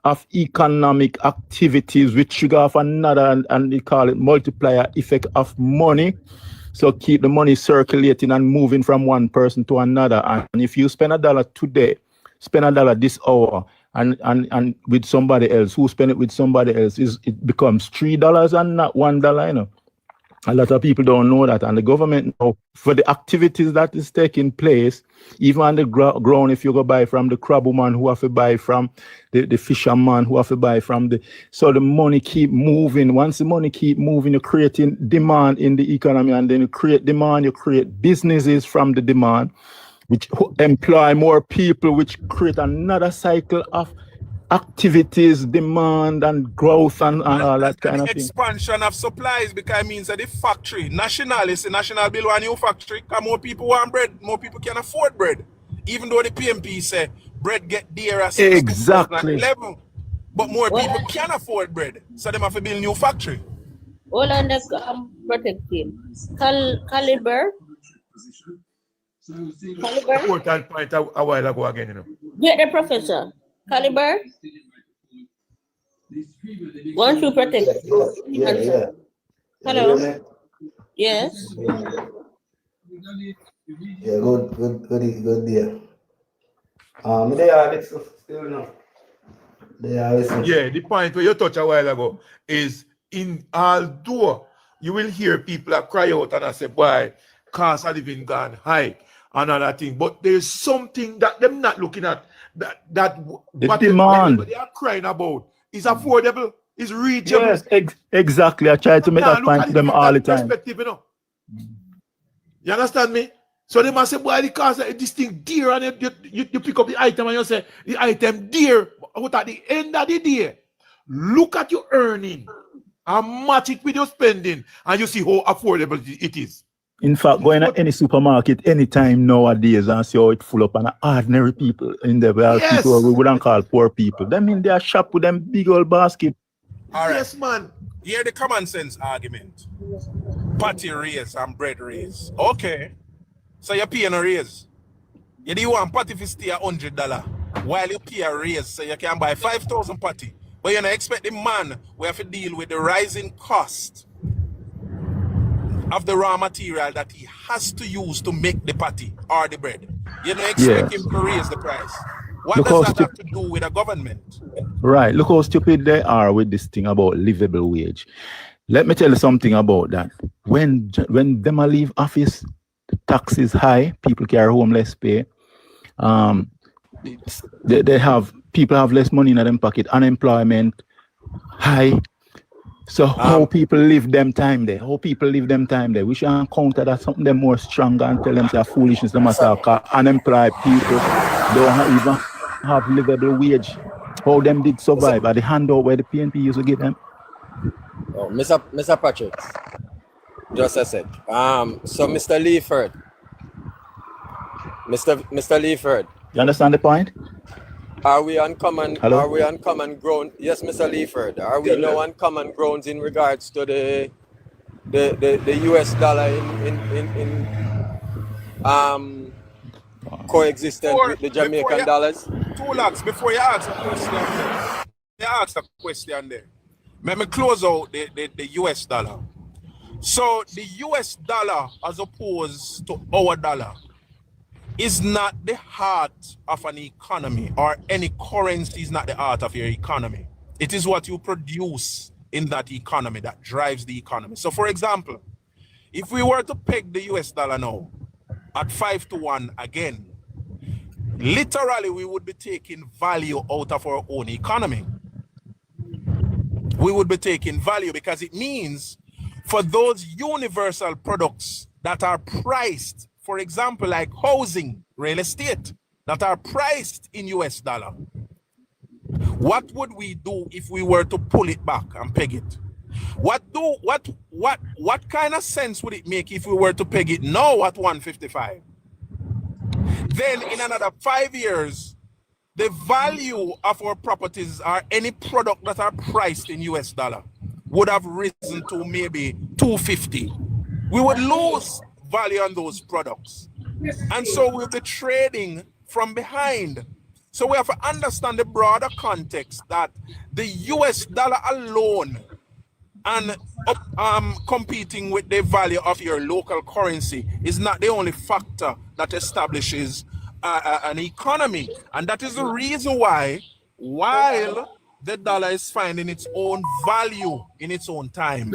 of economic activities which trigger off another, and they call it multiplier effect of money. So keep the money circulating and moving from one person to another. And if you spend $1 today, spend $1 this hour, and with somebody else who spend it with somebody else, it becomes $3 and not $1, A lot of people don't know that, and the government now, for the activities that is taking place, even on the ground, if you go buy from the crab woman who have to buy from the fisherman who have to buy from so the money keep moving. Once the money keep moving, you're creating demand in the economy, and then you create demand, you create businesses from the demand, which employ more people, which create another cycle of activities, demand, and growth, and all that kind of thing. Expansion of supplies, because it means that the factory, national build one new factory, because more people want bread, more people can afford bread. Even though the PNP say bread get dearer since Exactly. 2011, but more people can afford bread, so they have to build new factory. All on the protect team. Caliber. Important point a while ago again, Get the professor. Caliber. Want to protect. Yeah. Hello. Yes. Yeah, good dear. They are still now. They are listening. Yeah, the point where you touched a while ago is although you will hear people that cry out and I say, boy, cost of living gone high and other thing, but there's something that them not looking at that what demand they are crying about is affordable, is reachable. Yes, exactly. I try to make that point to them all the time. You understand me? So they must say, boy, the cost of this thing dear, and you pick up the item and you say, the item dear, but at the end of the day, look at your earning and match it with your spending, and you see how affordable it is. In fact, going to any supermarket anytime nowadays and see how it full up and ordinary people in there. We are people we wouldn't call poor people. They mean they are shop with them big old basket. All right. Yes, man. Hear the common sense argument. Patty raise and bread raise. Okay. So you're paying a raise. You do want patty to stay $100 while you pay a raise so you can buy 5,000 patty. But you're not expecting man we have to deal with the rising cost of the raw material that he has to use to make the patty or the bread. You don't expect him to raise the price. What does that have to do with a government? Right. Look how stupid they are with this thing about livable wage. Let me tell you something about that. When them leave office, the tax is high, people carry home less pay. People have less money in their pocket, unemployment high. So how people live them time there? We should counter that something them more stronger and tell them they're foolishness. They must have unemployed people don't even have livable wage. How them did survive at the handout where the PNP used to give them. Oh, Mr. Patrick, just a sec. So Mr. Leaford, Mr. Leaford. You understand the point? Are we on common? Hello? Are we on common ground? Yes, Mr. Leaford. Are we now on common grounds in regards to the US dollar in coexistence with the Jamaican dollars? 2 lakhs before you ask a question there. Let me close out the US dollar. So the US dollar, as opposed to our dollar, is not the heart of an economy, or any currency is not the heart of your economy. It is what you produce in that economy that drives the economy. So for example, if we were to peg the US dollar now at 5-1 again, literally we would be taking value out of our own economy. We would be taking value because it means for those universal products that are priced, for example, like housing, real estate, that are priced in US dollar. What would we do if we were to pull it back and peg it? What kind of sense would it make if we were to peg it now at 155? Then in another 5 years, the value of our properties or any product that are priced in US dollar would have risen to maybe 250. We would lose value on those products. And so we'll be trading from behind. So we have to understand the broader context that the US dollar alone and competing with the value of your local currency is not the only factor that establishes an economy. And that is the reason why, while the dollar is finding its own value in its own time,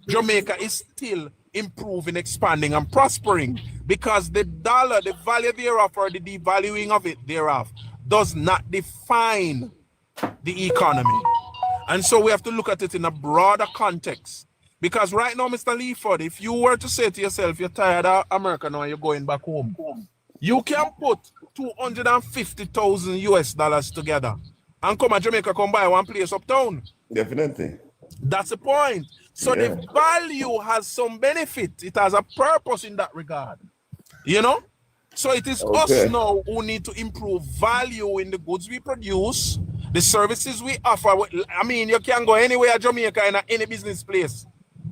Jamaica is still improving, expanding, and prospering, because the dollar, the value thereof, or the devaluing of it thereof, does not define the economy. And so we have to look at it in a broader context. Because right now, Mr. Leaford, if you were to say to yourself, you're tired of America now, you're going back home, you can put 250,000 US dollars together and come to Jamaica, come buy one place uptown. Definitely. That's the point. So the value has some benefit. It has a purpose in that regard. You know? So it is us now who need to improve value in the goods we produce, the services we offer. I mean, you can go anywhere in Jamaica in any business place,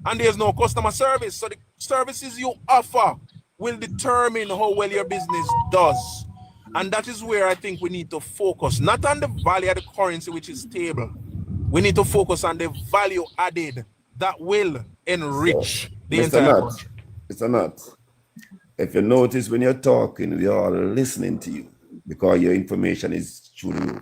and there's no customer service. So the services you offer will determine how well your business does. And that is where I think we need to focus, not on the value of the currency, which is stable. We need to focus on the value added that will enrich the entire country. Mr. Nat, if you notice when you're talking, we are listening to you because your information is true.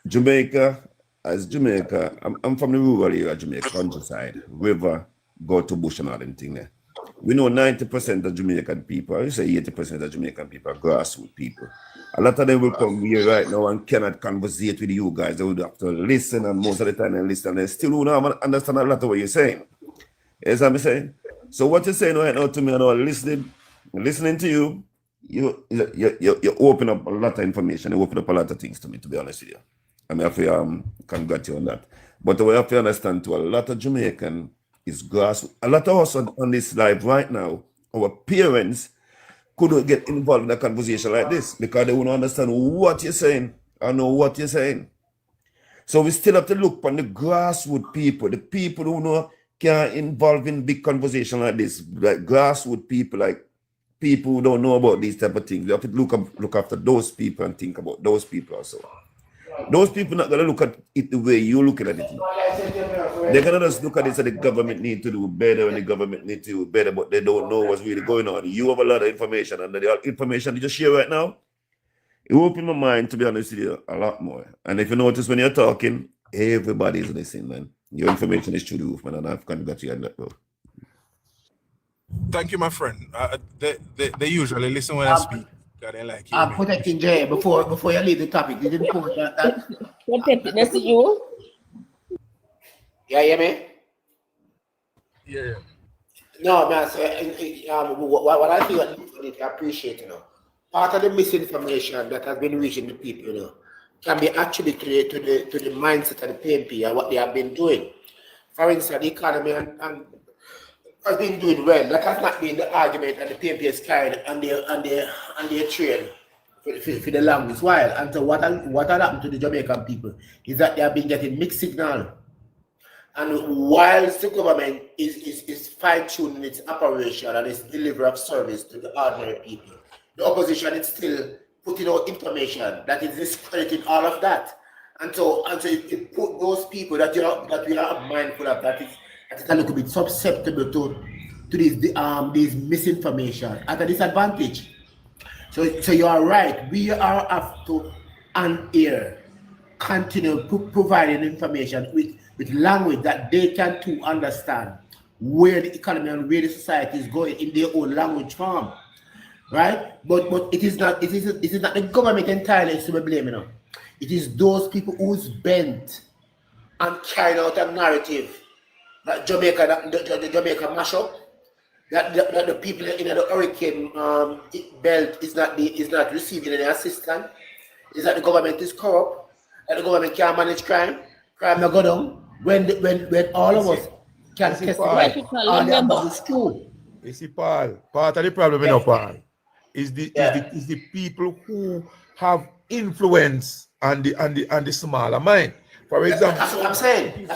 Jamaica, I'm from the rural area of Jamaica, countryside, river, go to bush and all them thing there. We know 90% of Jamaican people, I say 80% of Jamaican people are grassroots people. A lot of them will come here right now and cannot conversate with you guys. They would have to listen, and most of the time they listen, and they still don't understand a lot of what you're saying. You know what I'm saying? So what you're saying right now to me, I know listening to you, you open up a lot of information, you open up a lot of things to me, to be honest with you. I mean, I feel congratulate you on that. But we have to understand too, a lot of Jamaican is grass. A lot of us on this live right now, our parents couldn't get involved in a conversation like this because they wouldn't understand what you're saying or know what you're saying. So we still have to look on the grassroots people, the people who know can involve in big conversation like this, like grassroots people, like people who don't know about these type of things. We have to look after those people and think about those people also. Those people not gonna look at it the way you're looking at it. They're gonna just look at it so the government need to do better and the government need to do better, but they don't know what's really going on. You have a lot of information, and the information you just share right now, it opened my mind, to be honest with you, a lot more. And if you notice when you're talking, everybody's listening, man. Your information is through the roof, man, and I've kind of got you on that, bro. Thank you, my friend. They usually listen when I speak. They like you. Put it in Jay before you leave the topic. You didn't put that. That's you. Yeah, hear me? Yeah. No, man. So, what I feel I appreciate, part of the misinformation that has been reaching the people, can be actually to the mindset of the PNP and what they have been doing. For instance, the economy and has been doing well. That has not been the argument that the PNP is carried on their trail for the longest while. And so what had happened to the Jamaican people is that they have been getting mixed signal. And whilst the government is fine-tuning its operation and its delivery of service to the ordinary people, the opposition is still putting out information that is discrediting all of that. And so it put those people that we are mindful of that it's a little bit susceptible to these misinformation at a disadvantage. So you are right. We are have to on air continue providing information with language that they can too understand where the economy and where the society is going in their own language form. Right? But it is not the government entirely to be blaming. It is those people who's bent and carrying out a narrative that the Jamaica mashup, that the people in the hurricane belt is not receiving any assistance, is that the government is corrupt, that the government can't manage crime will go down when all of us can testify. It's true. You see, Paul, part of the problem, Paul, is the people who have influence on the smaller mind. For example, that's what I'm saying.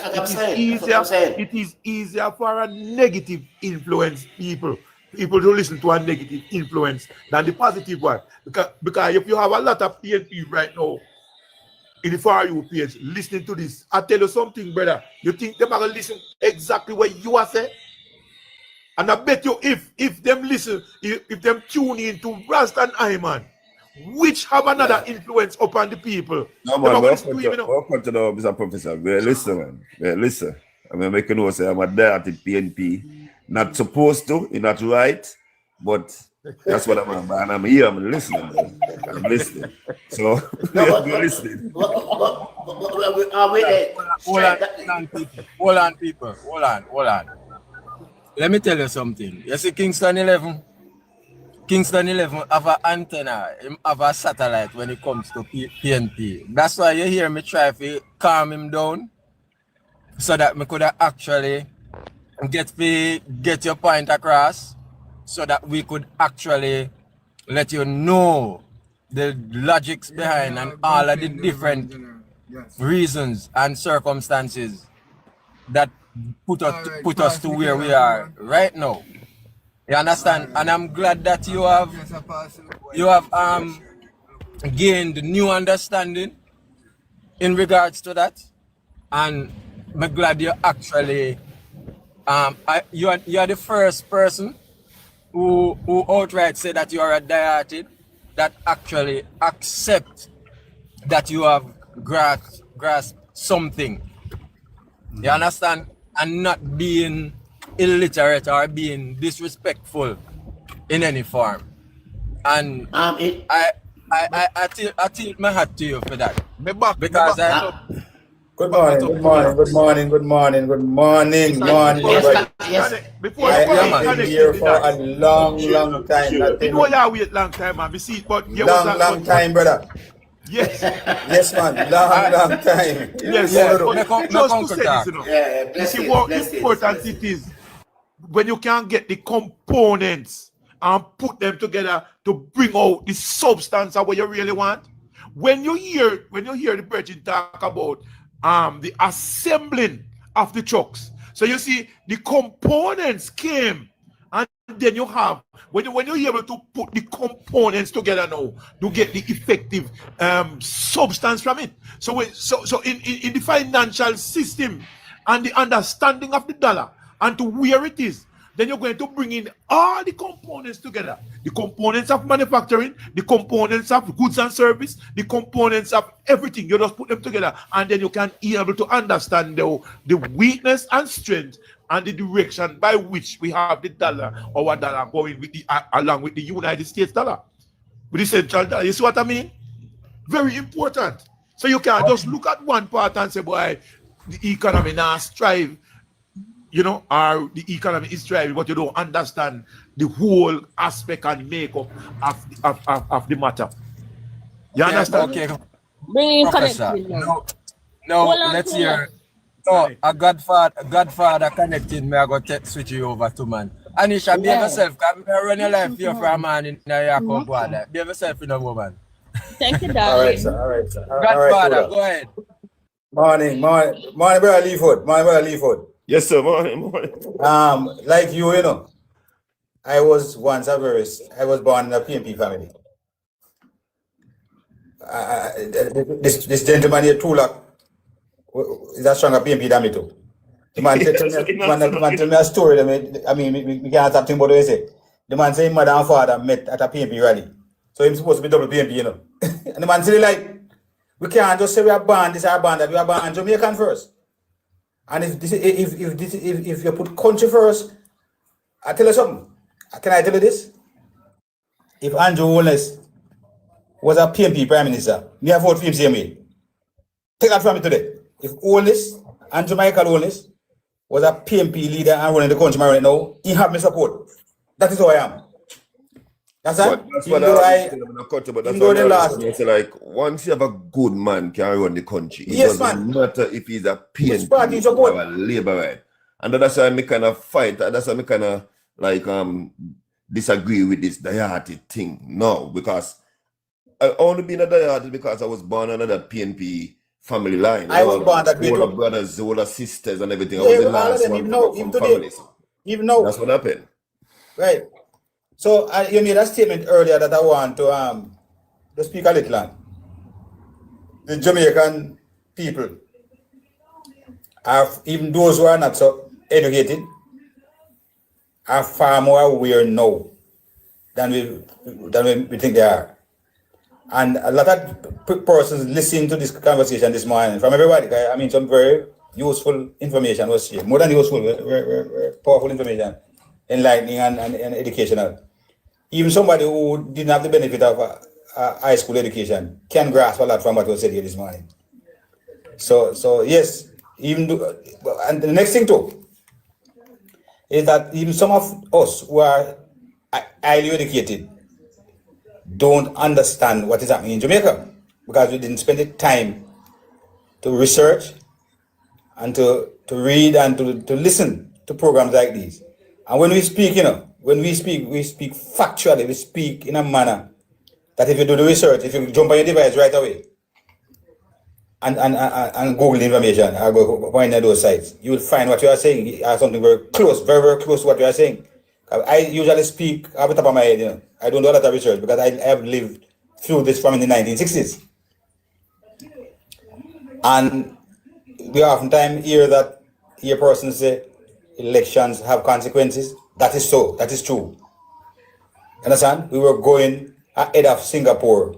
It is easier for a negative influence people to listen to a negative influence than the positive one. Because if you have a lot of PNP right now in the For You page listening to this, I tell you something, brother. You think they're going to listen exactly what you are saying? And I bet you if them listen, if them tune in to Rasta and Ayman, which have another influence upon the people. No, man, welcome to the Mr. Professor. Listen, man. Listen. I'm making you know, say I'm a dirty PNP. Not supposed to, you're not right, but that's what I'm about. And I'm here, I'm listening, man. I'm listening. So, you're listening. Hold on, people. Hold on. Let me tell you something. You see Kingston 11 have an antenna, have a satellite when it comes to PNP. That's why you hear me try to calm him down so that we could actually get your point across so that we could actually let you know the logics behind and all of the different reasons and circumstances that put us to where we are right now. You understand? And I'm glad that you have gained new understanding in regards to that. And I'm glad you actually you are the first person who outright said that you are a diehard that actually accept that you have grasped something. You understand? And not being illiterate or being disrespectful in any form. And I tilt my hat to you for that. Because Good morning. Yes. I have been here for a long time. Before you wait long time, man. We see, but long time, brother. Yes. Yes, man. Long time. Yes. Yeah, But make just to Uncle say talk. this, you know. Yeah, You bless see it, what bless it, important bless it it. is when you can get the components and put them together to bring out the substance of what you really want. When you hear the person talk about the assembling of the trucks, so you see the components came, and then you have when you're able to put the components together now to get the effective substance from it. So in the financial system and the understanding of the dollar and to where it is, then you're going to bring in all the components together. The components of manufacturing, the components of goods and service, the components of everything. You just put them together, and then you can be able to understand the weakness and strength and the direction by which we have the dollar, our dollar going with the along with the United States dollar, with the central dollar. You see what I mean? Very important. So you can't just look at one part and say, boy, the economy now strive, you know, or the economy is thriving, but you don't understand the whole aspect and makeup of the matter. You understand? Okay, Bring in Professor. connected now. Now Hold on, let's hold on. hear. No, a Godfather connected me. I got to switch you over to man. Anisha, behave Yeah. yourself. Come run your life here for a man in the Yakob border. Behave yourself in a woman. Thank you, All right, sir. darling. All right, sir. All right, Godfather, hold go ahead. Morning, brother Leaford. Morning, brother Leaford. Yes, sir. Morning. Like you know, I was born in a PNP family. This gentleman here, Tulak, is a stronger PNP than me too. The man tell me a story. I mean, we can't talk to him about what he say. The man say his mother and father met at a PNP rally. So he's supposed to be double PNP, you know. And the man say like, we can't just say we are born this, are born that. We are born Jamaican first. And if you put country first, I tell you something. Can I tell you this? If Andrew Holness was a PNP Prime Minister, me have vote for him same way. Take that from me today. If Holness and Jamaican Holness was a PNP leader and running the country right now, he have my support. That is who I am. That's But that's what I say, like, once you have a good man can run the country, it doesn't matter if he's a PNP or a Labour, right? And that's why I kind of fight. That's why I kind of like disagree with this diehard thing. No, because I only been a diehard because I was born under that PNP family line. I was born that way too. All the brothers, all the sisters, and everything. I was the last one from family. Even now, that's what happened. Right. So you made a statement earlier that I want to speak a little on. The Jamaican people, even those who are not so educated, are far more aware now than we think they are. And a lot of persons listening to this conversation this morning from everybody. I mean, some very useful information was shared. More than useful, very powerful information, enlightening and educational. Even somebody who didn't have the benefit of a high school education can grasp a lot from what was said here this morning. So yes, and the next thing too is that even some of us who are highly educated don't understand what is happening in Jamaica because we didn't spend the time to research and to read and to listen to programs like these. And when we speak, we speak factually, we speak in a manner that if you do the research, if you jump on your device right away and Google the information, or go point at those sites, you will find what you are saying are something very close, very, very close to what you are saying. I usually speak off the top of my head, I don't do a lot of research because I have lived through this from in the 1960s. And we oftentimes hear persons say elections have consequences. That is so, that is true. Understand? We were going ahead of Singapore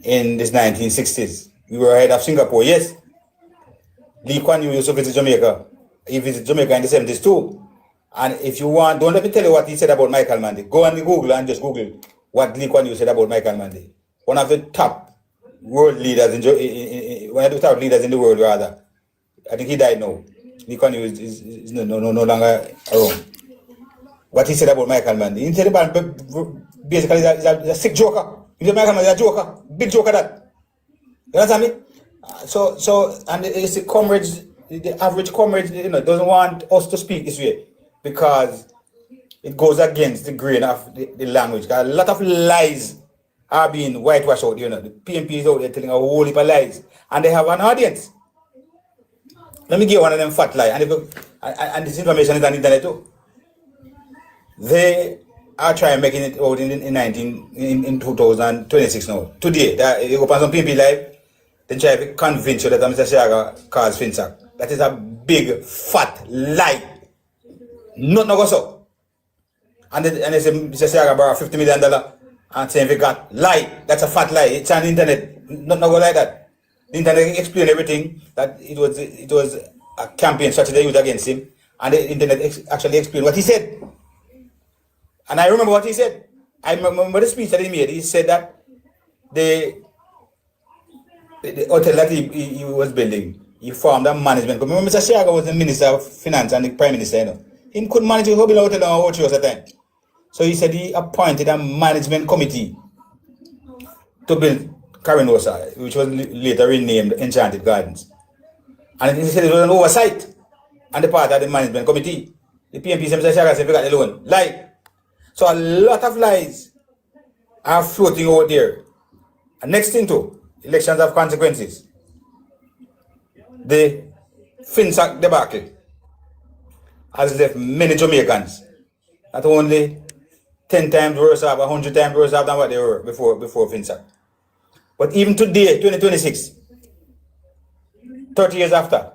in this 1960s. We were ahead of Singapore, yes. Lee Kuan Yew used to visit Jamaica. He visited Jamaica in the 70s too. And if you want, don't let me tell you what he said about Michael Mandy. Go on Google and just Google what Lee Kuan Yew said about Michael Mandy. One of the top world leaders one of the top leaders in the world, rather. I think he died now. Lee Kuan Yew is no longer around. What he said about Michael Mandy. He said about basically he's a sick joker. He said Michael Mandy is a joker, big joker that. You understand me? And it's the comrades, the average comrade, doesn't want us to speak this way because it goes against the grain of the language. A lot of lies are being whitewashed out, The PNP is out there telling a whole heap of lies, and they have an audience. Let me give one of them fat lie, and this information is on the internet too. They are trying making it out in 2026 now. Today, you go on some PNP live, they try to convince you that Mr. Siaga caused FinSac. That is a big fat lie. Not no go so. And they say Mr. Siaga borrowed $50 million and saying we got lie. That's a fat lie. It's on the internet. Not no go like that. The internet explain everything that it was a campaign strategy they used against him, and the internet actually explained what he said. And I remember what he said. I remember the speech that he made. He said that the hotel that he was building, he formed a management. Remember, Mr. Siaga was the Minister of Finance and the Prime Minister. He couldn't manage to build a hotel on what at the time. So he said he appointed a management committee to build Carinosa, which was later renamed Enchanted Gardens. And he said it was an oversight on the part of the management committee. The PNP said Mr. Siaga said we got the loan. Lie. So a lot of lies are floating out there. And next thing too, elections have consequences. The FinSac debacle has left many Jamaicans not only 10 times worse off, 100 times worse off than what they were before FinSac. But even today, 2026, 30 years after,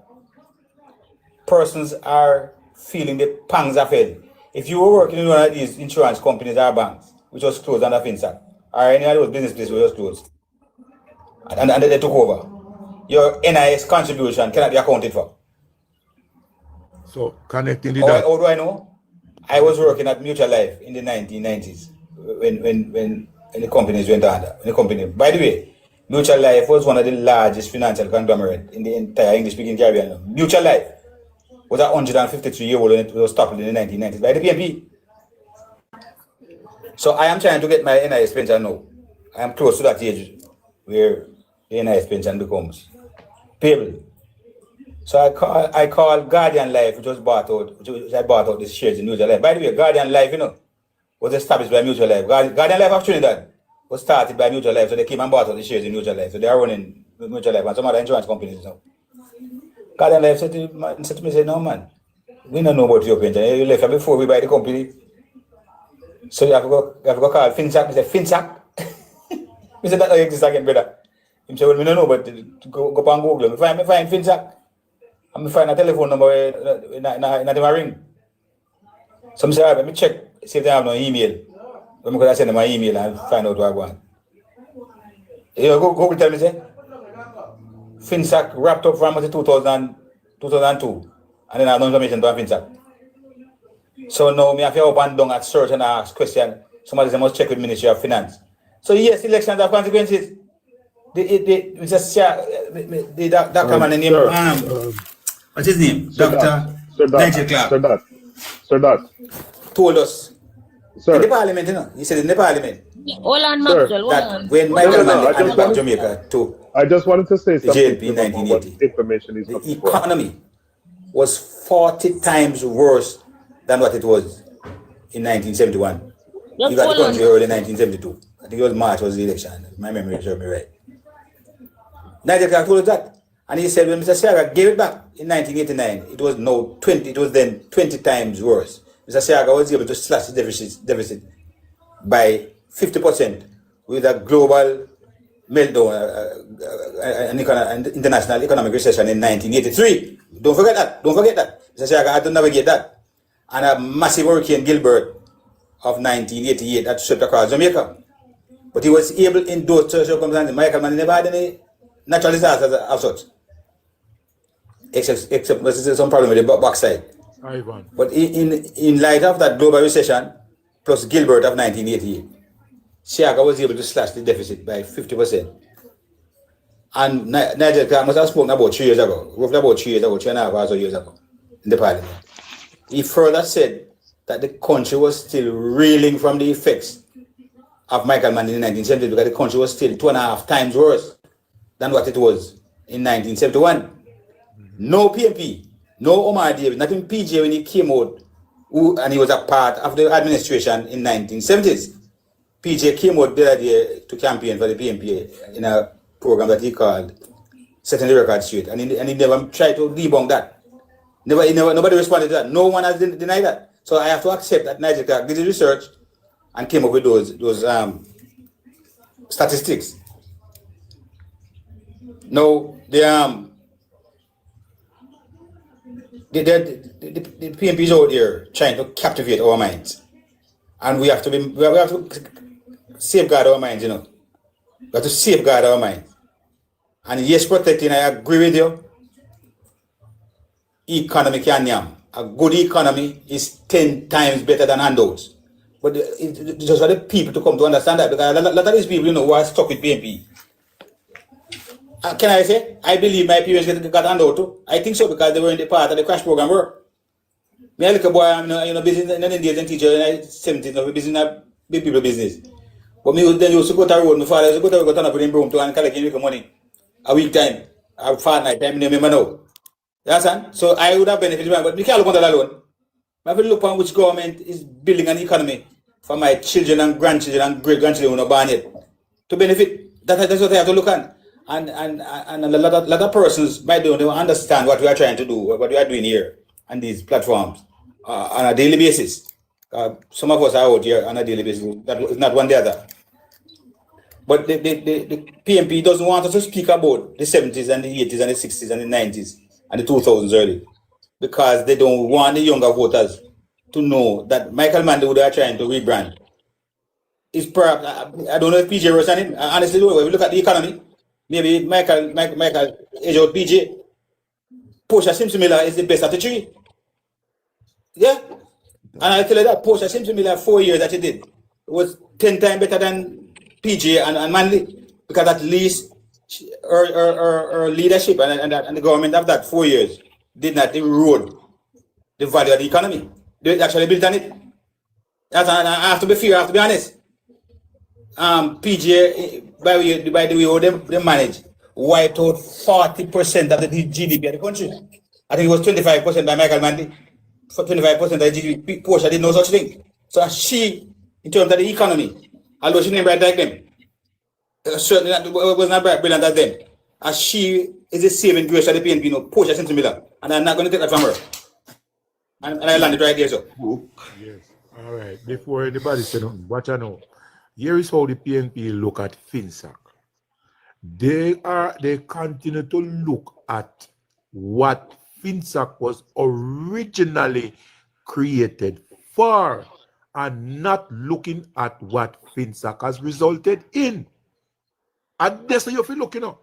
persons are feeling the pangs of hell. If you were working in one of these insurance companies or banks, which was closed under FinSac, or any of those business places which was closed, and they took over, your NIS contribution cannot be accounted for. So, connecting the dots. How do I know? I was working at Mutual Life in the 1990s when the companies went under. By the way, Mutual Life was one of the largest financial conglomerates in the entire English-speaking Caribbean. Mutual Life was 153-year-old when it was toppled in the 1990s by the PNP. So I am trying to get my NIS pension now. I am close to that age where the NIS pension becomes payable. So I call Guardian Life, which I bought out the shares in Mutual Life. By the way, Guardian Life, was established by Mutual Life. Guardian Life of Trinidad was started by Mutual Life, so they came and bought out the shares in Mutual Life. So they are running Mutual Life and some other insurance companies now. Guardian Life said to me, no man, we don't know about your pension. You left before we buy the company. So you have to go call FinSac. I said, FinSac? I said, that don't exist again, brother. He said, well, we don't know, but go up on Google. I find FinSac. I'm find a telephone number not my ring. So I said, let me check, see if they have no email. I'm going to send them my email and find out what I want. Google tell me, say, FinSac wrapped up from 2002. And then I have no information about FinSac. So now I have to open down at search and ask question. Somebody must check with Ministry of Finance. So yes, elections have consequences. The man named what's his name? Dr. Nigel Clark. Sir Dot. Told us. Sir. In the parliament, he said in the parliament. Hold on, Maxwell. That when Michael Manley back Jamaica to I just wanted to say something JLP in 1980. Information is the economy was 40 times worse than what it was in 1971. You got the country early in 1972. I think it was March was the election. My memory serves me right. Nigel Clark told us that. And he said when Mr. Siaga gave it back in 1989, it was then 20 times worse. Mr. Siaga was able to slash the deficit by 50% with a global meltdown, an international economic recession in 1983. Don't forget that. Mr. Siaga had to navigate that. And a massive Hurricane Gilbert of 1988 that swept across Jamaica. But he was able in those circumstances. Michael Manley never had any natural disasters of such. Except some problem with the backside. But in light of that global recession, plus Gilbert of 1988, Siaga was able to slash the deficit by 50%. And Nigel Clark must have spoken about 3 years ago, roughly about 3 years ago, 3.5 years ago, in the parliament. He further said that the country was still reeling from the effects of Michael Manley in 1970 because the country was still 2.5 times worse. than what it was in 1971. No PNP, no Omar Davis, not even PJ when he came out, and he was a part of the administration in 1970s. PJ came out the other day to campaign for the PNP in a program that he called Setting the Record Straight, and he never tried to debunk that. Nobody responded to that. No one has denied that. So I have to accept that Nigeria did the research and came up with those statistics. No, the PNP is out there trying to captivate our minds, and we have to safeguard our minds. We have to safeguard our minds. And yes, protecting. I agree with you. Economy can yam. A good economy is 10 times better than handouts. But it's just for the people to come to understand that, because a lot of these people, who are stuck with PNP. Can I say, I believe my parents got handout too. I think so, because they were in the part of the crash program. Me, a little boy, I'm business, in the days and teacher in the 70s, no business, big people business. But me then used to go to the road, my father used to go to turn up with him broom to and collect him money. A week time, a fortnight time, you remember now. You understand? So I would have benefited, but we can't look on that alone. I have to look on which government is building an economy for my children and grandchildren and great-grandchildren who are not born yet. To benefit, that's what I have to look at. And a lot of persons might don't understand what we are trying to do, what we are doing here on these platforms on a daily basis. Some of us are out here on a daily basis. That is not one the other. But the PNP doesn't want us to speak about the 70s and the 80s and the 60s and the 90s and the 2000s early, because they don't want the younger voters to know that Michael Mandy, who they are trying to rebrand, is perhaps, I don't know if PJ was on it. Honestly, when we look at the economy, maybe Michael age out PJ. Portia Simpson Miller is the best of the three. Yeah. And I tell you that Portia Simpson Miller 4 years that he did, it was 10 times better than PJ and Manley, because at least her leadership and the government of that 4 years did not erode the value of the economy. They actually built on it. I have to be fair, I have to be honest. PJ, by the way how they manage, wiped out 40% of the GDP of the country. I think it was 25% by Michael Manley. For 25% of the GDP, Portia did no such thing. So she, in terms of the economy, although she didn't bright like them, certainly was not brilliant as them, as she is a saving grace of the PNP, Portia Simpson Miller, and I'm not going to take that from her. And I landed right there, so. Yes. All right. Before anybody say nothing, watch I know. Here is how the PNP look at FinSac. They continue to look at what FinSac was originally created for, and not looking at what FinSac has resulted in. And that's how you feel looking at.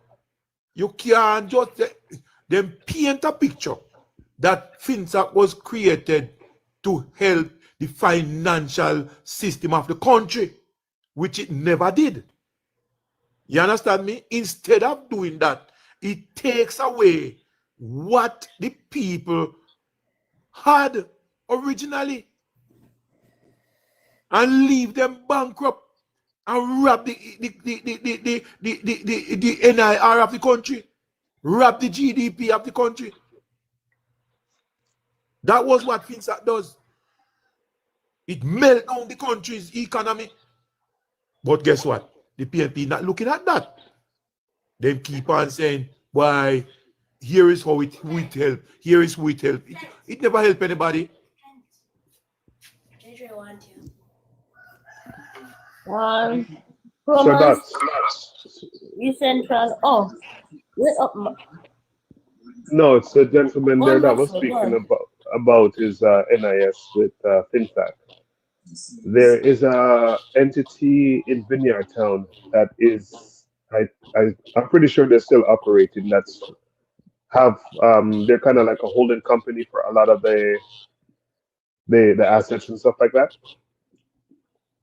You can't just then paint a picture that FinSac was created to help the financial system of the country, which it never did. You understand me? Instead of doing that, it takes away what the people had originally and leave them bankrupt and rob the NIR of the country, rob the GDP of the country. That was what FinSac does. It melts down the country's economy. But guess what? The PNP not looking at that. They keep on saying, why, here is how it help. Here is who it help. It never help anybody. So that's Central. Oh, wait up. no, it's a gentleman there that was Wonderful. speaking about his NIS with FinTech. There is a entity in Vineyard Town that is, I'm pretty sure they're still operating. That's they're kind of like a holding company for a lot of the assets and stuff like that.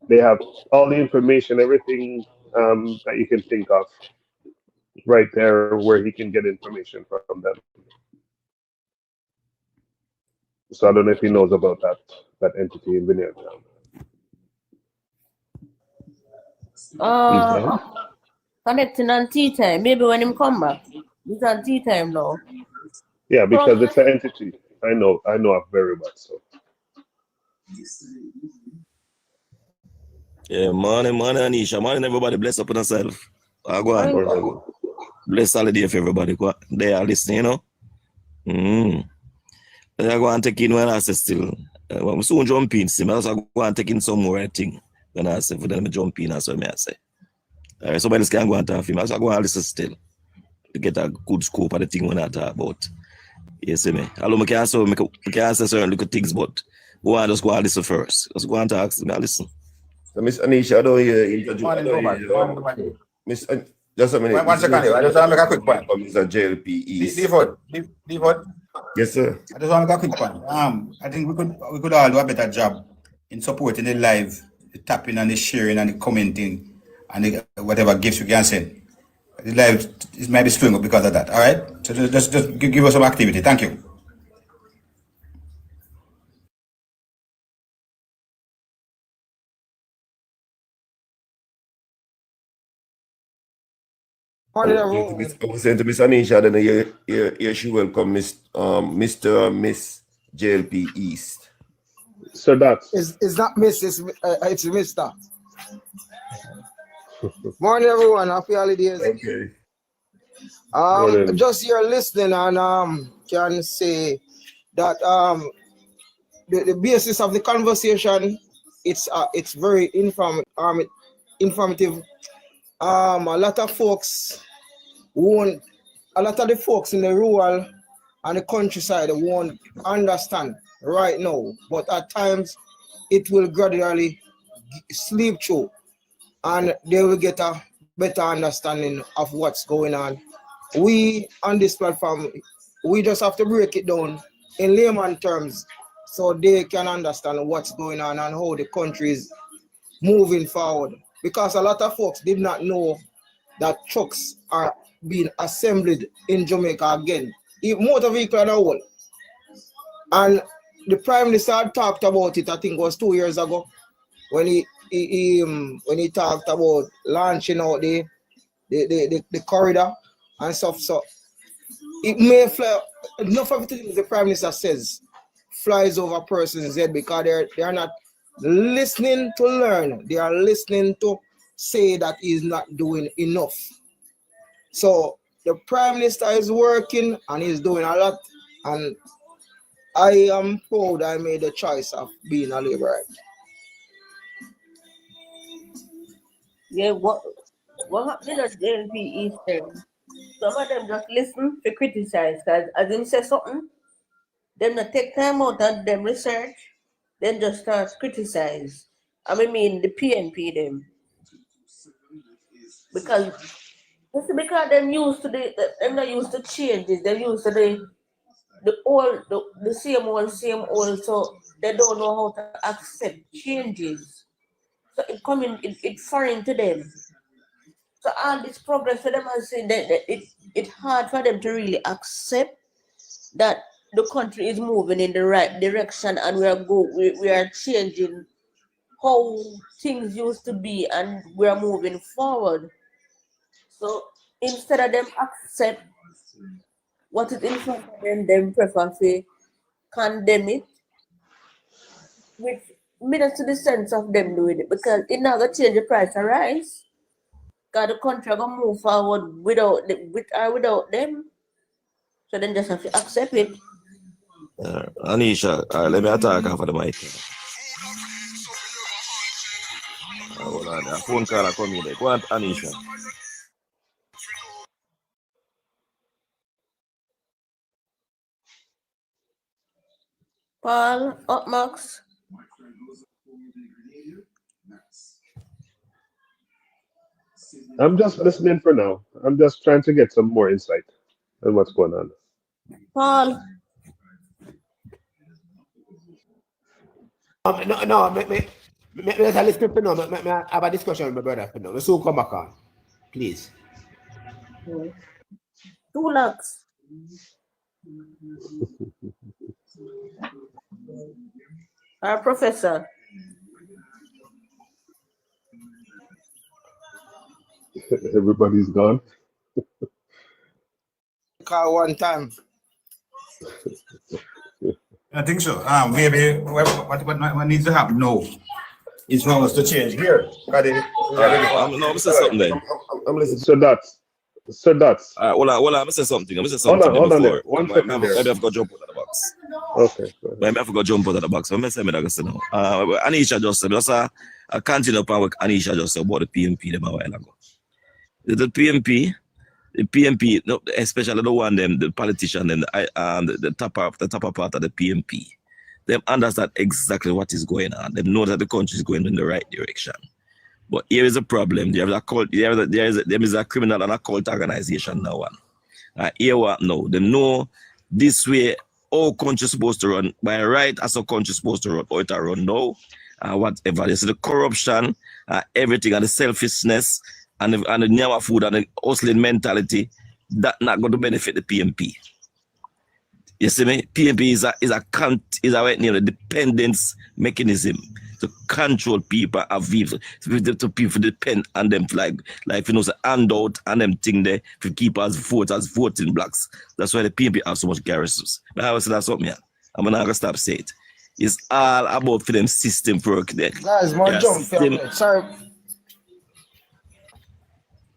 They have all the information, everything that you can think of, right there where he can get information from them. So I don't know if he knows about that entity in Vineyard Town. Uh, Connecting on tea time. Maybe when him come back. It's on tea time now. Yeah, because it's an entity. I know it very well. So Yeah, morning, Anisha. Morning, everybody. Bless up on yourself. Go on. Bless holiday for everybody. They are listening, you know. I go and take in when I say still. I'm soon jump in. I also go and take in some more thing. When I say for them to jump in, that's what I say. Somebody else can go and talk to him. I also go and listen still. To get a good scope of the thing when I talk about. You see me? Although I can answer certain little things, but go and just go and listen first. Just go and talk to me and listen. So Miss Anisha, I don't hear introduce. Miss, just a minute. 1 second here. I just want to make a quick point. Mr. JLP East. Default. Yes, sir. I just want to make a quick point. I think we could all do a better job in supporting the live, the tapping and the sharing and the commenting and the, whatever gifts we can send. The live is maybe screwing up because of that. All right. So just give us some activity. Thank you. I was saying to Miss Anisha, then here she welcome Mr. or Miss JLP East. So that's it's not Miss, it's Mr. Morning everyone, happy holidays. Okay. Just here listening and can say that the basis of the conversation, it's very informative. A lot of the folks in the rural and the countryside won't understand right now, but at times it will gradually sleep through and they will get a better understanding of what's going on. We on this platform, we just have to break it down in layman terms so they can understand what's going on and how the country is moving forward. Because a lot of folks did not know that trucks are being assembled in Jamaica again. Motor vehicle and all. And the Prime Minister had talked about it, I think it was 2 years ago, when he talked about launching out the corridor and stuff. So it may fly, enough of it the Prime Minister says flies over a person's head because they are not listening to learn. They are listening to say that he's not doing enough. So the Prime Minister is working and he's doing a lot, and I am proud I made the choice of being a Labourite. Yeah, what happened at JLP Eastern? Some of them just listen to criticize, because as them say something, them not take time out and them research, then just start criticize. I mean the PNP them. Because them used to them not used to changes, they're used to the same old, so they don't know how to accept changes. So it's foreign to them. So all this progress for them, I say that it's hard for them to really accept that the country is moving in the right direction and we are changing how things used to be and we are moving forward. So instead of them accept what is in front of them prefer to condemn it, which means to the sense of them doing it, because it now gonna change the price of rice. Because the country gonna move forward without them. So then just have to accept it. Anisha, let me attack her for the mic. Hold on, a phone call coming there. Go on, Anisha. Paul, up Max. I'm just listening for now. I'm just trying to get some more insight on what's going on. Paul. No, me listen for now. I have a discussion with my brother for now. We soon come back on, please. 2 lakhs. Our professor. Everybody's gone. Call one time. I think so. Maybe what needs to happen now is for us to change gear. I'm say something then. I'm listening. So that's. Well, I'm gonna say something. I'm gonna say Hold something on before. there. One second there. Maybe I've got to jump out of the box. Okay. Maybe I forgot to jump out of the box. I'm gonna say now. Anisha just said, I continue upon what Anisha just said about the PNP them a while ago. The PNP, no, especially the one them, the politician and the top part of the PNP, them understand exactly what is going on. They know that the country is going in the right direction. But here is a problem. There is a criminal and a cult organization now. Here what now? They know this way all country is supposed to run by right as a country is supposed to run, or it run now, whatever. There's the corruption, everything, and the selfishness, and the never food and the hustling mentality that not going to benefit the PNP. You see me? PNP is a dependence mechanism to control people of to people depend on them like the handout and them thing there to keep us voting blacks. That's why the PNP have so much garrisons. But I will say that's something. I'm gonna stop saying it. It's all about for them system work there. Guys, more jump. Sorry.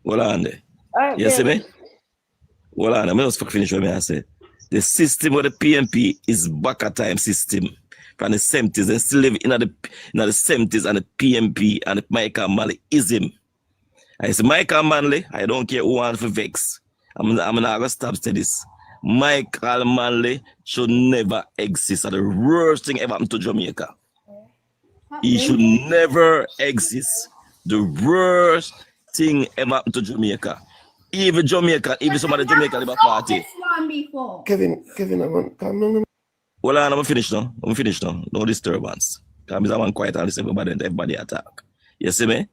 Hold on there. You see me? Hold on, I'm just finish what I say. The system of the PNP is back at time system from the 70s and still live in the 70s and the PNP and the Michael Manley ism. I say Michael Manley, I don't care who wants to vex. I'm not going to stop to this. Michael Manley should never exist. That's the worst thing ever happened to Jamaica. He should never exist. The worst thing ever happened to Jamaica. Even Jamaica, even some of the Jamaican Labour Party. Kevin, come on. Well, I'm finished now. No disturbance. Because I'm quiet and listen everybody attack. You see me?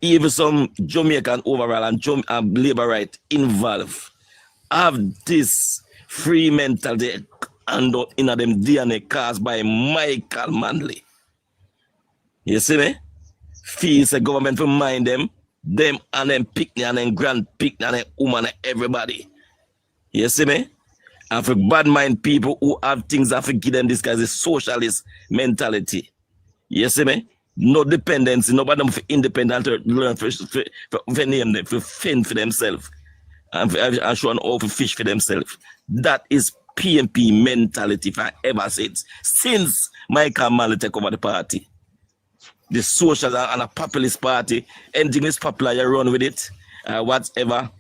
Even some Jamaican overall and Labour right involved have this free mentality and in them DNA caused by Michael Manley. You see me? Feels the government to mind them and them picnic and them grand picnic and them woman and everybody. You see me? And for bad mind people who have things that forgive them, this guy's a socialist mentality. You see me? No dependency, nobody for independent to learn for name them, for fend for themselves. And show how to fish for themselves. That is PNP mentality, if I ever said, since Michael Manley take over the party. The social and a populist party, anything is popular, you run with it, whatever.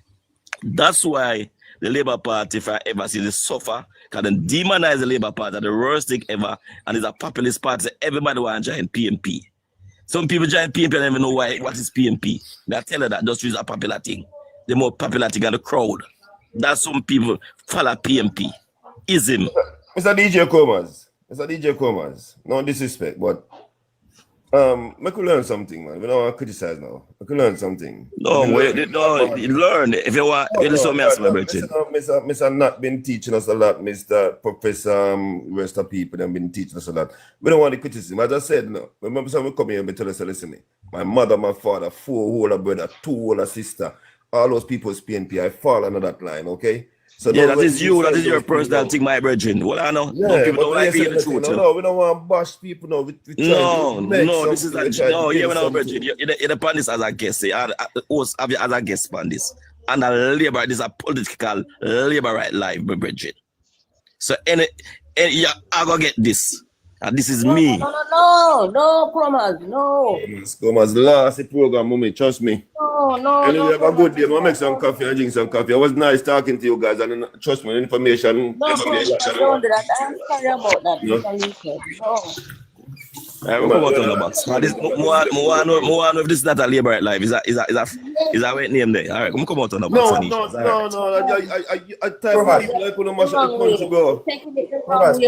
That's why the Labour Party, if I ever see the suffer, because they demonize the Labour Party, the worst thing ever, and it's a populist party, so everybody want to join PNP. Some people join PNP and don't even know what is PNP. They tell you that just use a popular thing. The more popular thing in the crowd. That's some people follow PNP. Ism. Mr. DJ Comas. No disrespect, but I could learn something, man. We don't want to criticize now. I could learn something. Learn. If you want, you listen to me as my brother. Mr. Not been teaching us a lot, Mr. Professor, rest of people have been teaching us a lot. We don't want to criticism. As I said, no. Remember, someone come here and tell us, listen, my mother, my father, 4 older brother, 2 older sister, all those people's PNP, I fall under that line, okay? So yeah, that is your personal thing, my brethren. Well, I know. Yeah, no, people don't like hearing the truth. No, we don't want to bash people. No, this is like, no, yeah, we know, brethren. You're upon this as a guest, say, as a guest upon this. And a labor, this is a political labor right live, my brethren. So, I go get this. And this is me. No, Promise, no. Comas last the program, mommy, trust me. No. Anyway, have a good day. I'll make some coffee and drink some coffee. It was nice talking to you guys, and trust me, information. No, don't do that. I'm sorry about that. We'll come out on the box. More if this is not a labor right life. Is a right name there. All right, come out on the box. No. I type people like when I mash up the country, bro. Thomas,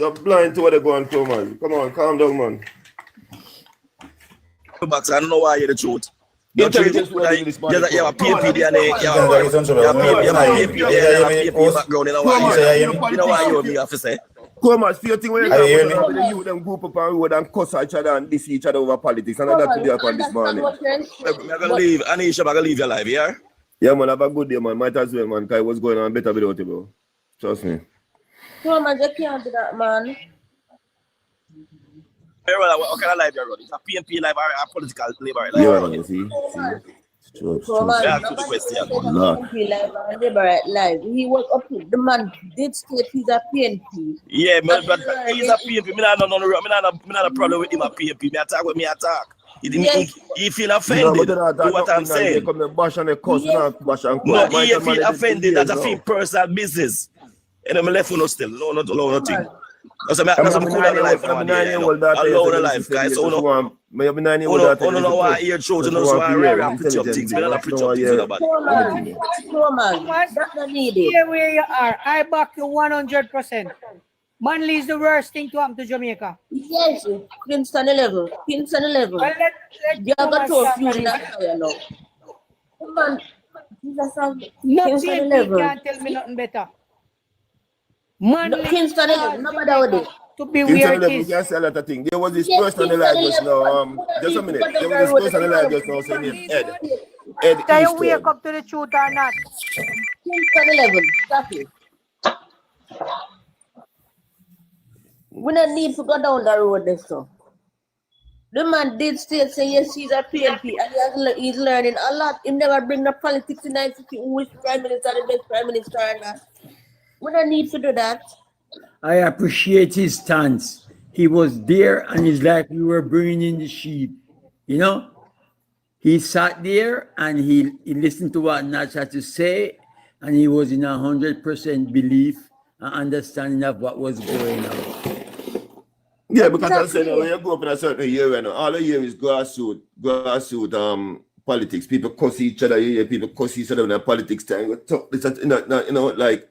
I'm blind to what they're going to, man. Come on, calm down, man. Box, I don't know why you're the truth. You have a PNP DNA, you have a PNP background, you know why you have to say. Thomas, for your thing when you Are you hearing talk me? about the youth them group up and road and cuss each other and diss each other over politics, and that today upon this morning. I'm gonna leave. Anisha, I'm gonna leave your life, yeah? Yeah, man, have a good day, man. Might as well, man, because what's going on better without you, bro. Trust me. Thomas, you can't do that, man. What kind of life you're running? It's a PNP life or a political labor life? Yeah, man, see? Sure. Thomas, Yeah, good question. PNP live and liberate live. He was up to the man did state he's a PNP. Yeah, man, but he's a PNP. Me not a problem with him a PNP. Me attack with me attack. He didn't. Yes. He feel offended. Do what I'm saying. They come and bash and they cuss, bash and No, cuss. he feel offended. That's a feel personal business. And I'm left for no still. No, nothing. That's a cool life nowadays. Alone life, guys. So no, no, I hear children also rare and pretty up things. We don't pretty up things about. Thomas, that's not needed. Here where you are, I back you 100%. Manly is the worst thing to happen to Jamaica. Yes, Kingston 11. Kingston 11. Well, You have got to feel in that area now. Come on. Nothing can't tell me nothing better. Manly Kingston 11, nobody with it. To be Kingston weird 11, is. we can say a lot of things. There was this person on the live just now. Just a minute. There was this person on the live just now saying Ed. Ed Do you Easton. wake up to the truth or not? Kingston 11, stop it. We don't need to go down the road this so. The man did still say yes, he's a PNP and he's learning a lot. He never bring the politics in the city, who is prime minister, the best prime minister and that. We don't need to do that. I appreciate his stance. He was there and it's like we were bringing in the sheep. You know, he sat there and he listened to what Natch had to say, and he was in 100% belief and understanding of what was going on. Yeah, because I said when you go up in a certain area, all the year is grassroots politics. People cuss each other, people cuss each other in the politics time. You know, like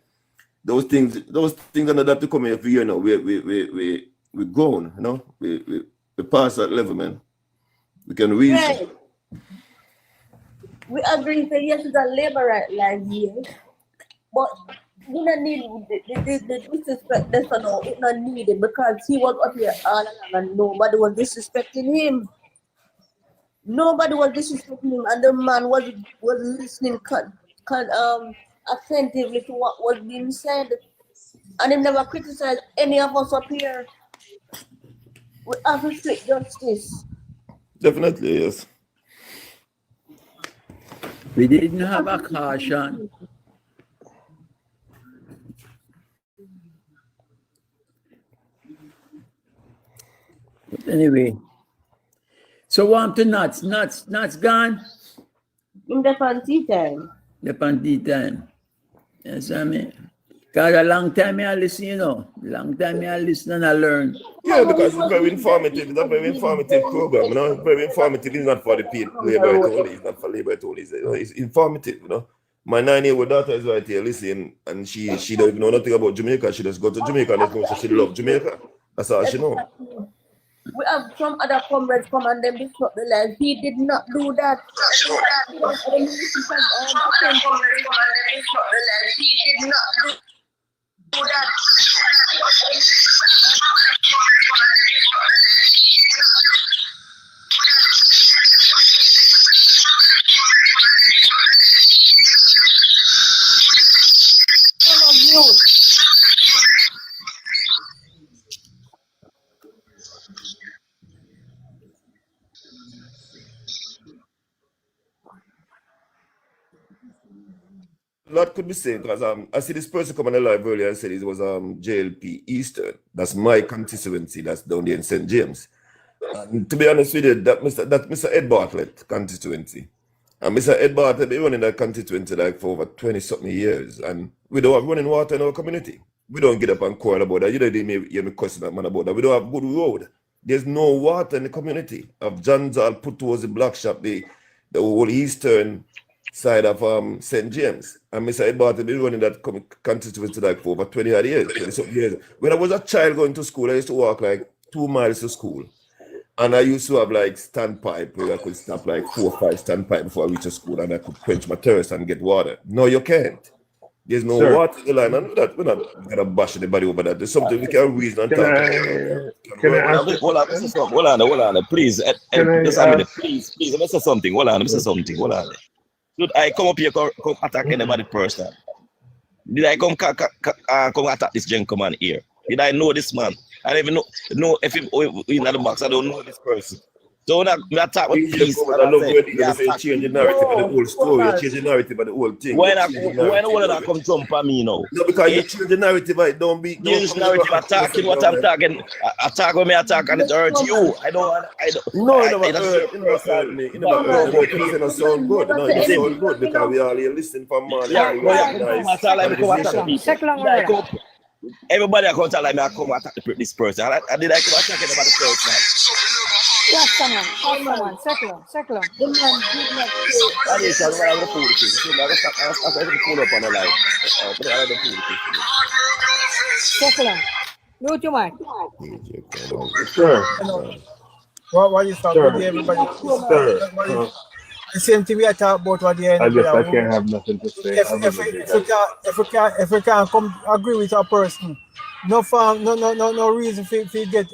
those things are not have to come every year now. We're grown, you know. We pass that level, man. We can reason. Right. We agree that yes, it's a labor right like here, but we don't need the disrespect. That's no, it's not needed because he was up here all along and nobody was disrespecting him. Nobody was disrespecting him, and the man was listening attentively to what was being said, and he never criticized any of us up here. We have to strict justice. Definitely, yes. We didn't have a caution. But anyway, so want to nuts gone. In the panty time. The panty time. Yes, I mean. Because a long time I listen, you know. Long time I listen and I learn. Yeah, because it's very informative. It's a very informative program, you know. Very informative. It's not for the labor only. It's not for labor only. It's informative, you know. My 9-year-old daughter is right here listening, and she don't even know nothing about Jamaica. She just go to Jamaica and let know she loves Jamaica. That's all she know. We have some other comrades come and then disrupt the life. He did not do that. He did not do that. A lot could be said because I see this person come on the live earlier and said it was JLP Eastern. That's my constituency. That's down there in St. James. And to be honest with you, that Mr. Ed Bartlett constituency. And Mr. Ed Bartlett been running that constituency like for over 20-something years. And we don't have running water in our community. We don't get up and call about that. You didn't hear me question that man about that. We don't have good road. There's no water in the community. Of John's all put towards the black shop, the whole eastern side of St. James. And Mr. Ed Bartlett been running that constituency like for over 20 odd years, 20-something years. When I was a child going to school, I used to walk like 2 miles to school. And I used to have like standpipe where I could stop like 4 or 5 standpipe before I reach a school, and I could quench my thirst and get water. No, you can't. There's no Sir. water in the line. And we're not gonna bash anybody over that. There's something we can reason and Can talk I ask a Hold on, question? hold on, please. Can I Just a minute, ask? please. Let me say something. Hold on. Hold on. Should I come up here, come attack anybody personal? Did I come attack this gentleman here? Did I know this man? I don't even know if he's in the box. I don't know this person. So when I attack with peace, I love when you say change the narrative of the whole story, you change the narrative of the whole thing. When I come jump on me now? No, because you change the narrative, I don't be. Change the narrative, attacking what I'm talking. Attack when me attack and it hurts you. I don't. No, it never hurt me. It never hurt me. It doesn't sound good. No, it sound good because we all here listening from man. Everybody I come tell like me I come attack this person. I did I come attack anybody person? Yes, someone. Secular. I didn't tell what I'm the food. I pull up on the light. Secular. Mute your mic. Sure. What you start with everybody? Sir. The same thing we are talking about what the end. I can't have nothing to say. If we can't come agree with a person, no reason for get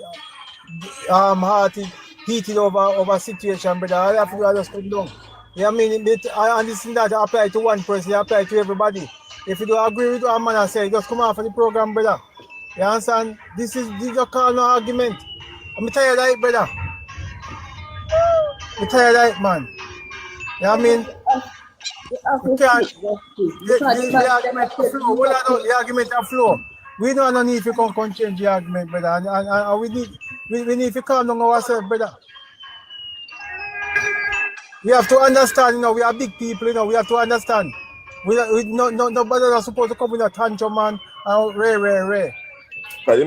heated over situation, brother. I have to just come down. Yeah, I mean, I understand that apply to one person, it apply to everybody. If you don't agree with what a man I say, just come off of the program, brother. You understand? This is a call no argument. I'm tired of it, brother. I'm tired of it, man. You know what I mean? The argument of flow. We don't need to come change the argument, brother. And we need to calm down ourselves, brother. We have to understand, we are big people, we have to understand. Nobody is supposed to come with a tantrum, man, and ray. Because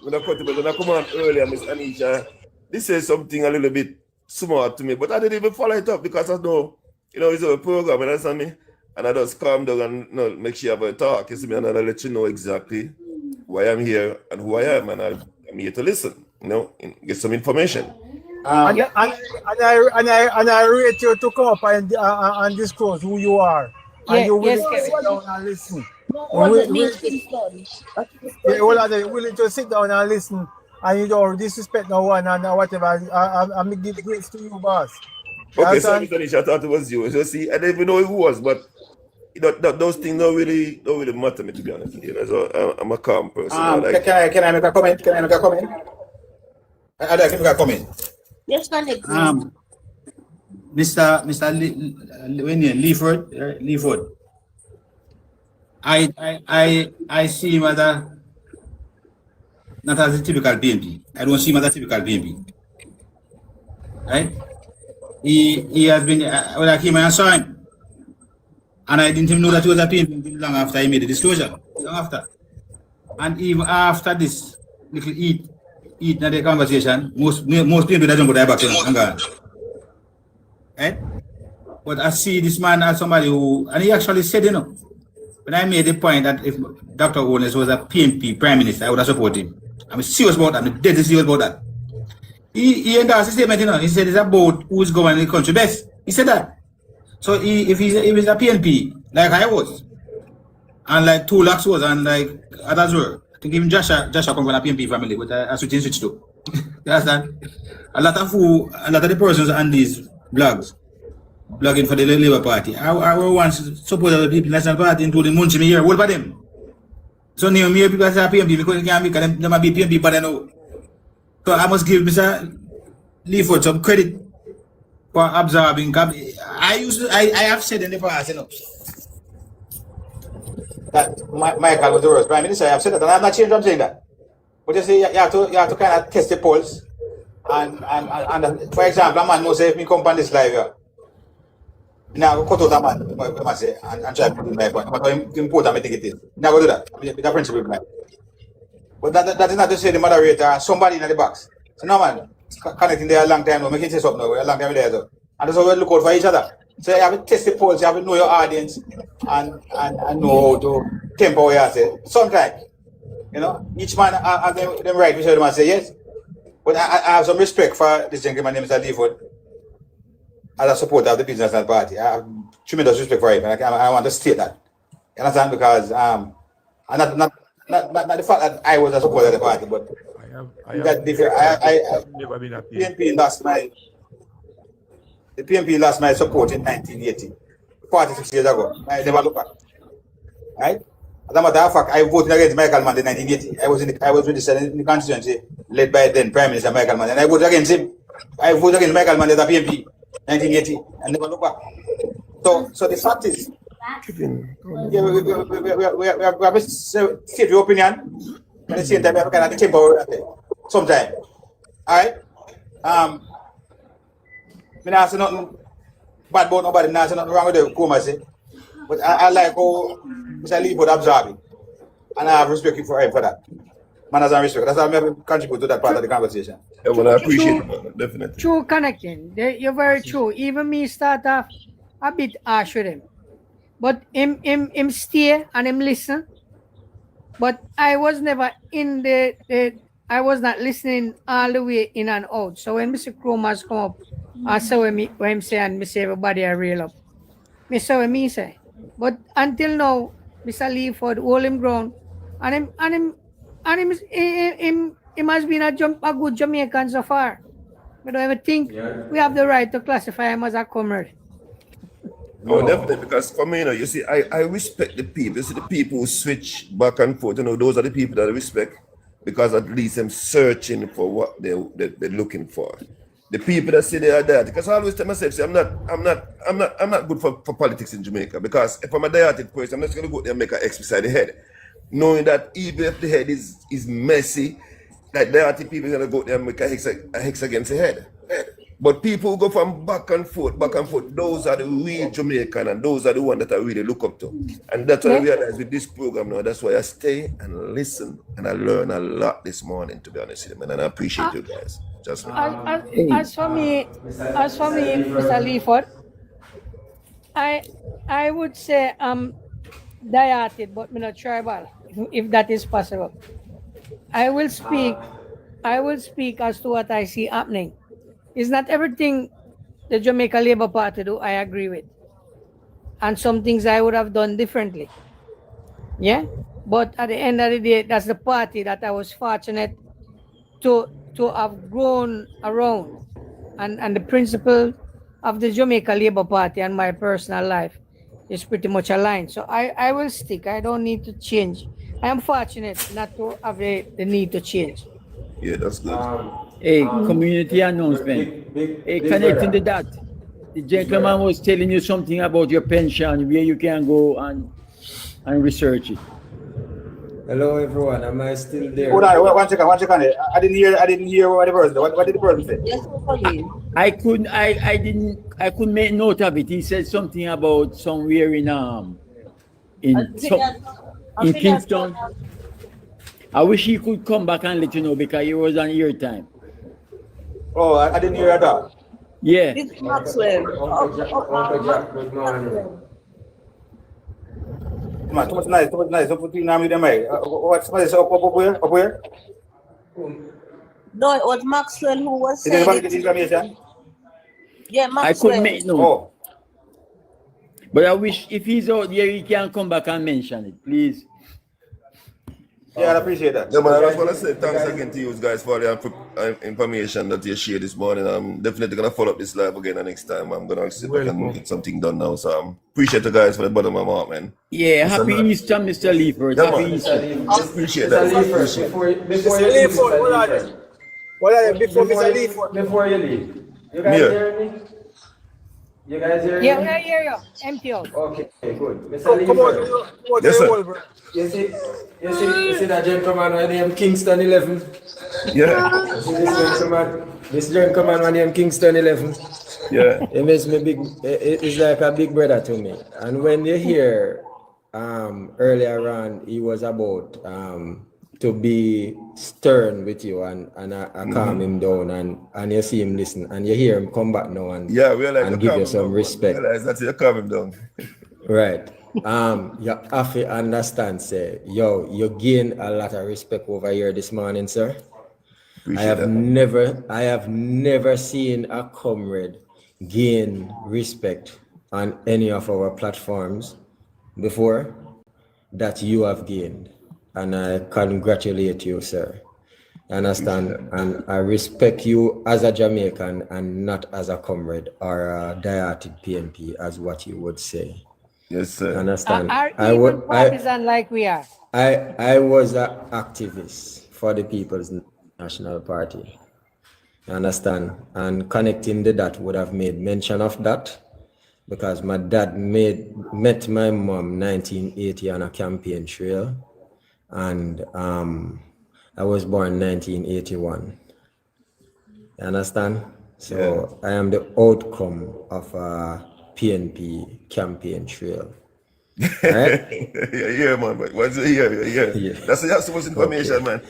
when I come on earlier, Miss Anisha, this is something a little bit smart to me, but I didn't even follow it up because I know, it's a program, you understand me? And I just calm down and make sure I have a talk, you see me, and I let you know exactly why I'm here and who I am, and I'm here to listen, get some information. And I rate you to come up and disclose who you are. And you willing to sit down and listen. Willing to sit down and listen, and you don't disrespect no one and whatever. I give grace to you, boss. Okay, so Mr. Nish, I thought it was you. So see, I didn't even know who it was, but those things don't really matter to me, to be honest. So I'm a calm person. Can I make a comment? I'd like to make a comment. Yes, connect. Mr. Leaford. I see him as not as a typical PNP. I don't see him as a typical PNP. Right? He has been when I came and I saw him, and I didn't even know that he was a PNP long after he made the disclosure. Long after. And even after this little eat in the conversation, most PNP doesn't go there back and gone. Right? But I see this man as somebody who, and he actually said, when I made the point that if Dr. Owens was a PNP Prime Minister, I would have supported him. I'm serious about that. I'm dead serious about that. He endorsed his statement, he said it's about who's governing the country best. He said that. So if he's a PNP, like I was, and like 2 lakhs was, and like others were, I think even Joshua come from a PNP family, but I switch to. You understand? A lot of the persons on these blogging for the Labour Party, I once supported the People National Party, including Munchie here, all of them. So now me people say PNP because they can't be PNP, but I know. So I must give Mr. Leaford some credit for absorbing. I have said in the past, that Michael was the worst Prime Minister. I have said that, and I'm not changing. I'm saying that. But you see, you have to kind of test the pulse. And for example, a man must say if me come on this live here. Now cut out a man, I must say, and try to do my point. But how important I think it is. Now go do that. It's a principle of life. But that is not to say the moderator, somebody in the box. So no man, connecting there a long time now, making say something now, a long time there. So. And that's how we look out for each other. So you have to test the pulse, you have to know your audience and know how to temper what you say. Sometimes, each man have them right, which I say yes. But I have some respect for this gentleman named Mr. Leaford. as a supporter of the Business National Party. I have tremendous respect for him, and I want to state that. You understand? Because and not the fact that I was a supporter of the party, but never been a the PNP lost my support in 1980, 46 years ago. I never look back. Right? As a matter of fact, I voted against Michael Mann in 1980. I was registered in the constituency led by then Prime Minister Michael Mann, and I voted against him. I voted against Michael Mann as a PNP 1980, and never look back. So the fact is, we have a state your opinion. At the same time, we have kind of the temper sometimes. All right. I don't say nothing bad about nobody. I don't say nothing wrong with the Kuma say. But I like how Mr. Lee would absorb it. And I have respect for him for that. Manners and respect. That's how I contribute to that part of the conversation. Yeah, well, I appreciate it, definitely. True connecting. You're very true. Even me start off a bit harsh with him. But him stay and him listen. But I was never in I was not listening all the way in and out. So when Mr. Chromas come up, I saw what him say, and me say everybody are real up. Me saw what me say. But until now, Mr. Leaford hold him ground, and him has been a good Jamaican so far. I don't ever think we have the right to classify him as a comrade. No, definitely, because for me, you see, I respect the people. You see, the people who switch back and forth, those are the people that I respect, because at least I'm searching for what they're looking for. The people that say they are that, because I always tell myself, say, I'm not good for politics in Jamaica, because if I'm a dietic person, I'm not going to go there and make an X beside the head, knowing that even if the head is messy, that dietic people are going to go there and make a hex against the head. But people who go from back and forth, those are the real Jamaican, and those are the ones that I really look up to. And that's what I realize with this program now. That's why I stay and listen, and I learn a lot this morning, to be honest with you, man. And I appreciate you guys. Just as for me, Mr. Leaford, I would say I'm dieted, but I'm not tribal, if that is possible. I will speak as to what I see happening. It's not everything the Jamaica Labour Party do I agree with. And some things I would have done differently. Yeah? But at the end of the day, that's the party that I was fortunate to have grown around. And the principle of the Jamaica Labour Party and my personal life is pretty much aligned. So I will stick. I don't need to change. I am fortunate not to have the need to change. Yeah, that's good. Community announcement. Connecting to that, the gentleman was telling you something about your pension, where you can go and research it. Hello everyone, am I still there? Hold on, one second. I didn't hear what the person said. What did the person say? Yes, I couldn't make note of it. He said something about somewhere in Kingston. I wish he could come back and let you know, because he was on ear time. Oh, I didn't hear that. Yeah. It's Maxwell. Good morning. Come on, too much nice. Don't put name with them, mate. What's up where? No, it was Maxwell who was Did saying anybody get information? Yeah, Maxwell. I couldn't make note. Oh. But I wish if he's out there, he can come back and mention it, please. Yeah, I appreciate that. Yeah, man, I just want to say thanks again to you guys for the information that you shared this morning. I'm definitely going to follow up this live again next time. I'm going to see if I can get something done now. So appreciate you guys for the bottom of my heart, man. Yeah, happy Easter, Mr. Leaford. Yeah, Happy Easter. Appreciate that. Before you leave, before you leave, you guys hear me? You guys hear me? Yeah, I hear you. Empty out. Okay, good. Mr. Leaford. Yes, sir. You see that gentleman by the name Kingston 11? Yeah. You see this gentleman by the name Kingston 11? Yeah. It makes me big. It's like a big brother to me. And when you hear earlier on, he was about to be stern with you and calm him down, and you see him listen, and you hear him come back now and give you some respect. Realize that you calm him down. Right. You have to understand, say, you gain a lot of respect over here this morning, sir. I have never seen a comrade gain respect on any of our platforms before that you have gained. And I congratulate you, sir. Understand? And I respect you as a Jamaican and not as a comrade or a diartic PNP, as what you would say. Yes, sir. Understand? Are even partisan like we are. I was an activist for the People's National Party. Understand? And connecting the dot would have made mention of that, because my dad met my mom 1980 on a campaign trail, and I was born 1981. You understand? So I am the outcome of a PNP campaign trail. Right? yeah, man. But what's it? Yeah. That's so much information, man.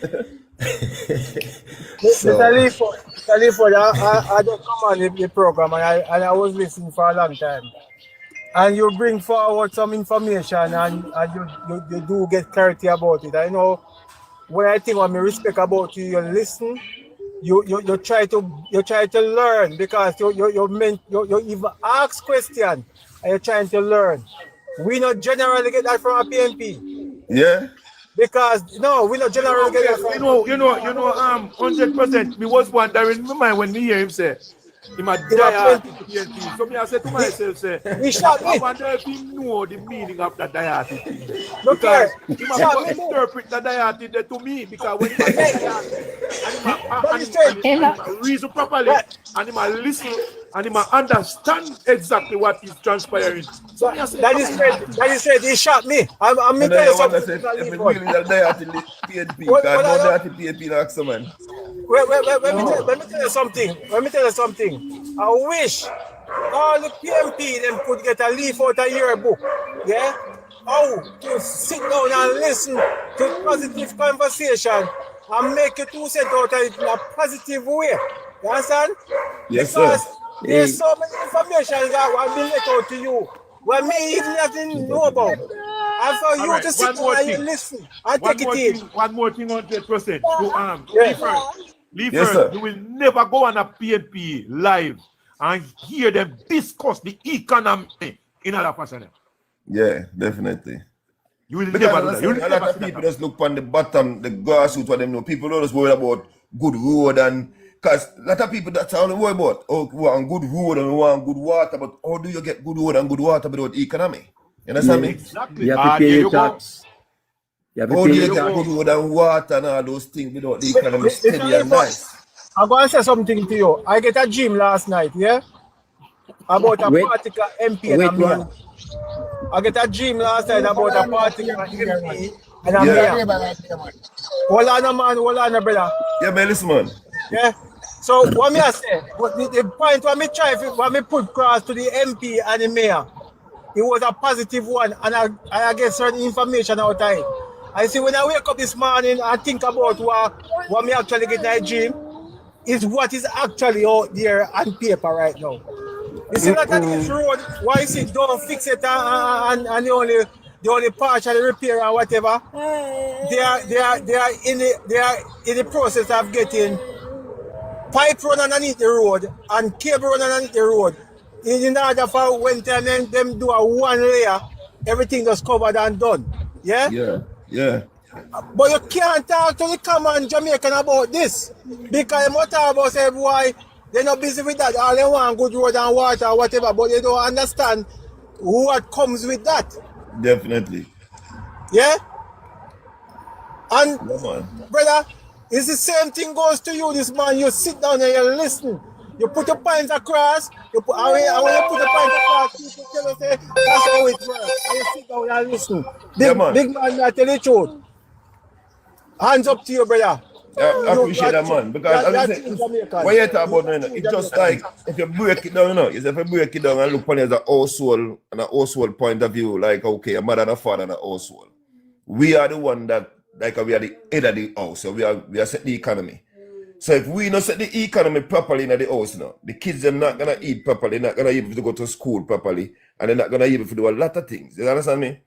Mr. Leaford, I just come on the program and I was listening for a long time. And you bring forward some information and you do get clarity about it. I know what I think, what I respect about you, you listen, you try to learn, because you even ask questions and you're trying to learn. We not generally get that from a PNP. Yeah. Because no, we not generally get that from you know, 100%. Me was wondering in my mind when me hear him say, "Him a diartic PNP." So me I said to myself, say, I wonder if he know the meaning of that diartic thing. Because he must interpret the diartic to me, because when he reason properly, and he must listen, and he must understand exactly what is transpiring. So that is said. He shot me. I'm tell you something. If it really is a diartic PNP, because no diartic PNP like some man. Let me tell you something. I wish all the PNP them could get a leaf out of your book. Yeah? How to sit down and listen to positive conversation and make it 2 cents out of it in a positive way. You understand? Yes, because sir. there's so many information that will be let out to you what me even nothing know about. And for you to sit down and listen and take it in. One more thing, 100%. Leaford, you will never go on a PNP live and hear them discuss the economy in other fashion. Yeah, definitely. You will because never do that. A lot of people just look on the bottom, the grassroots, what them know. People don't just worry about good road, and because a lot of people that's all they worry about. Oh, we want good road and we want good water, but how do you get good road and good water without economy? You understand me? Exactly. You have to pay your tax. How do you get good road and water and all those things without the economy steady and nice? I'm going to say something to you. I get a dream last night, yeah? About a particular MP and a mayor. I get a dream last night about a particular MP and a mayor. Hold on, brother. Yeah, man, listen, man. Yeah? So, what me I say, the point what me try, what me put across to the MP and the mayor, it was a positive one, and I get certain information out of it. I see when I wake up this morning, I think about what me actually get in a dream is what is actually out there on paper right now. You see that this road, why is it don't fix it and the only partially repair or whatever? They are in the process of getting pipe run underneath the road and cable run underneath the road. In order for when them do a one layer, everything just covered and done. Yeah? Yeah. But you can't talk to the common Jamaican about this. Because they must talk about say, boy, they're not busy with that. All they want good road and water or whatever, but they don't understand what comes with that. Definitely. Yeah? And brother, it's the same thing goes to you, this man. You sit down and you listen. You put your points across, and when you put the points across, people tell you, say, that's how it works. And you sit down and listen. Big man, I tell you the truth. Hands up to you, brother. Yeah, I appreciate that, man. Because what you talk about now, it's just like if you break it down, if you break it down and look on it as a household and a household point of view, like okay, a mother and a father and a household. We are the one that like we are the head of the house, so we are set the economy. So if we don't set the economy properly in the house now, the kids are not gonna eat properly, not gonna be able to go to school properly, and they're not gonna be able to do a lot of things. You understand me?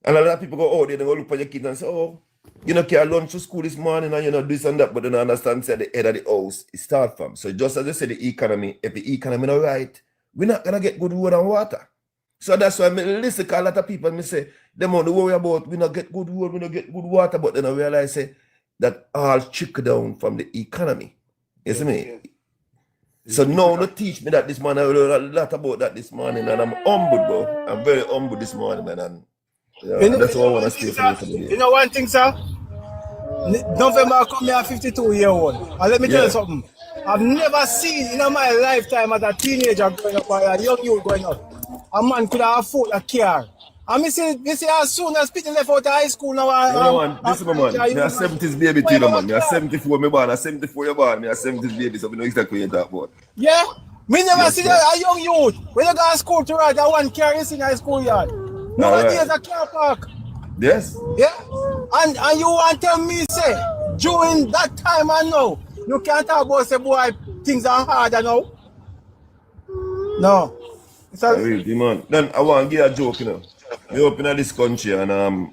And a lot of people go, oh, they don't go look for your kids and say, oh, You know, can lunch to school this morning and you know this and that, but then I understand say the head of the house it start from. So just as I said, the economy, if the economy not right, we're not gonna get good wood and water. So that's why I listen to a lot of people and me say, them only worry about we not get good wood, we not get good water, but then I realize say that all trickle down from the economy. You see me? So now they teach me that this morning. I learned a lot about that this morning, and I'm humbled, bro. I'm very humble this morning, man. And that's what I want to stay for the rest of the day. You know one thing, sir? November I come here 52-year-old. And let me tell you something. I've never seen in my lifetime as a teenager growing up or a young youth growing up, a man could have afford a car. And me see as soon as people left out of high school now. Man, this is my man. Me a 70s baby too, man. Me a 74, me born a 74 you born. Me a 70s baby, so we know exactly what you talk about. Yeah? Me never see a young youth. When you go to school to ride, that one car is in high school yard. Nowadays a car park. Yes. Yeah? And you want to tell me, say, during that time and now, you can't talk about, say, boy, things are harder now? No. Really, man. Then I want to give a joke, you know. We open in this country and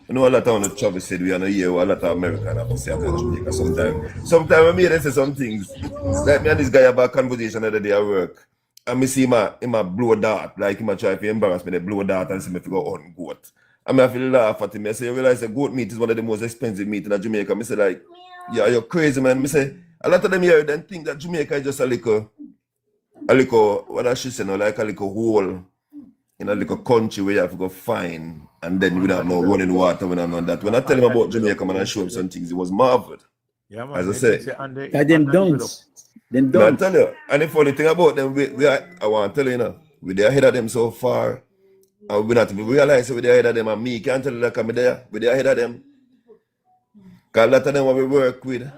you know a lot of travel said we are not here, a lot of American have to say after Jamaica sometimes. Sometimes when me they say some things, like me and this guy have a conversation the other day at work. And me see him blow dart, like him try to embarrass me, they blow dart and see me figure on goat. And I feel laugh at him. I say, you realize that goat meat is one of the most expensive meat in Jamaica. I say like, yeah, you're crazy, man. I say, a lot of them here then think that Jamaica is just a little, what I should say, no, like a little hole in a little country where you have to go find, and then we don't know running water, we don't know that. When I tell him about Jamaica, man, I show him some things, it was marveled. Yeah, man. As I say. Them dons. Them I dons. tell you, and the funny thing about them, I want to tell you, you know, we're ahead of them so far, and we not even realize we're ahead of them, and me can't tell you like I'm there, we're ahead of them. Because a lot of them what we work with,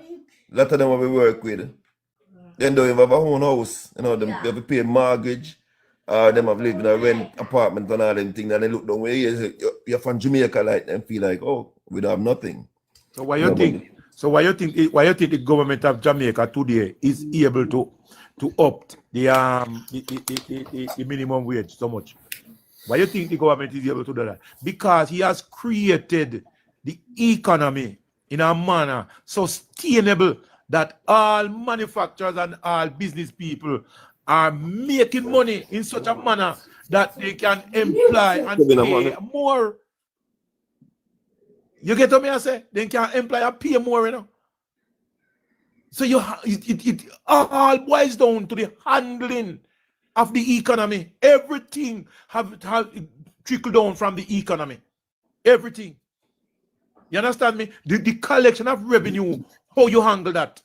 then don't even have a own house, you know, them they have to pay mortgage, them have lived in a rent apartment and all them things, and they look down where you're from Jamaica, like them feel like, oh, we don't have nothing. So why you think? So why you think the government of Jamaica today is able to opt the minimum wage so much? Why you think the government is able to do that? Because he has created the economy in a manner sustainable that all manufacturers and all business people are making money in such a manner that they can employ and pay more. You get what me I say? They can employ and pay more, you know. So it all boils down to the handling of the economy. Everything have trickled down from the economy. Everything. You understand me? The collection of revenue, how you handle that.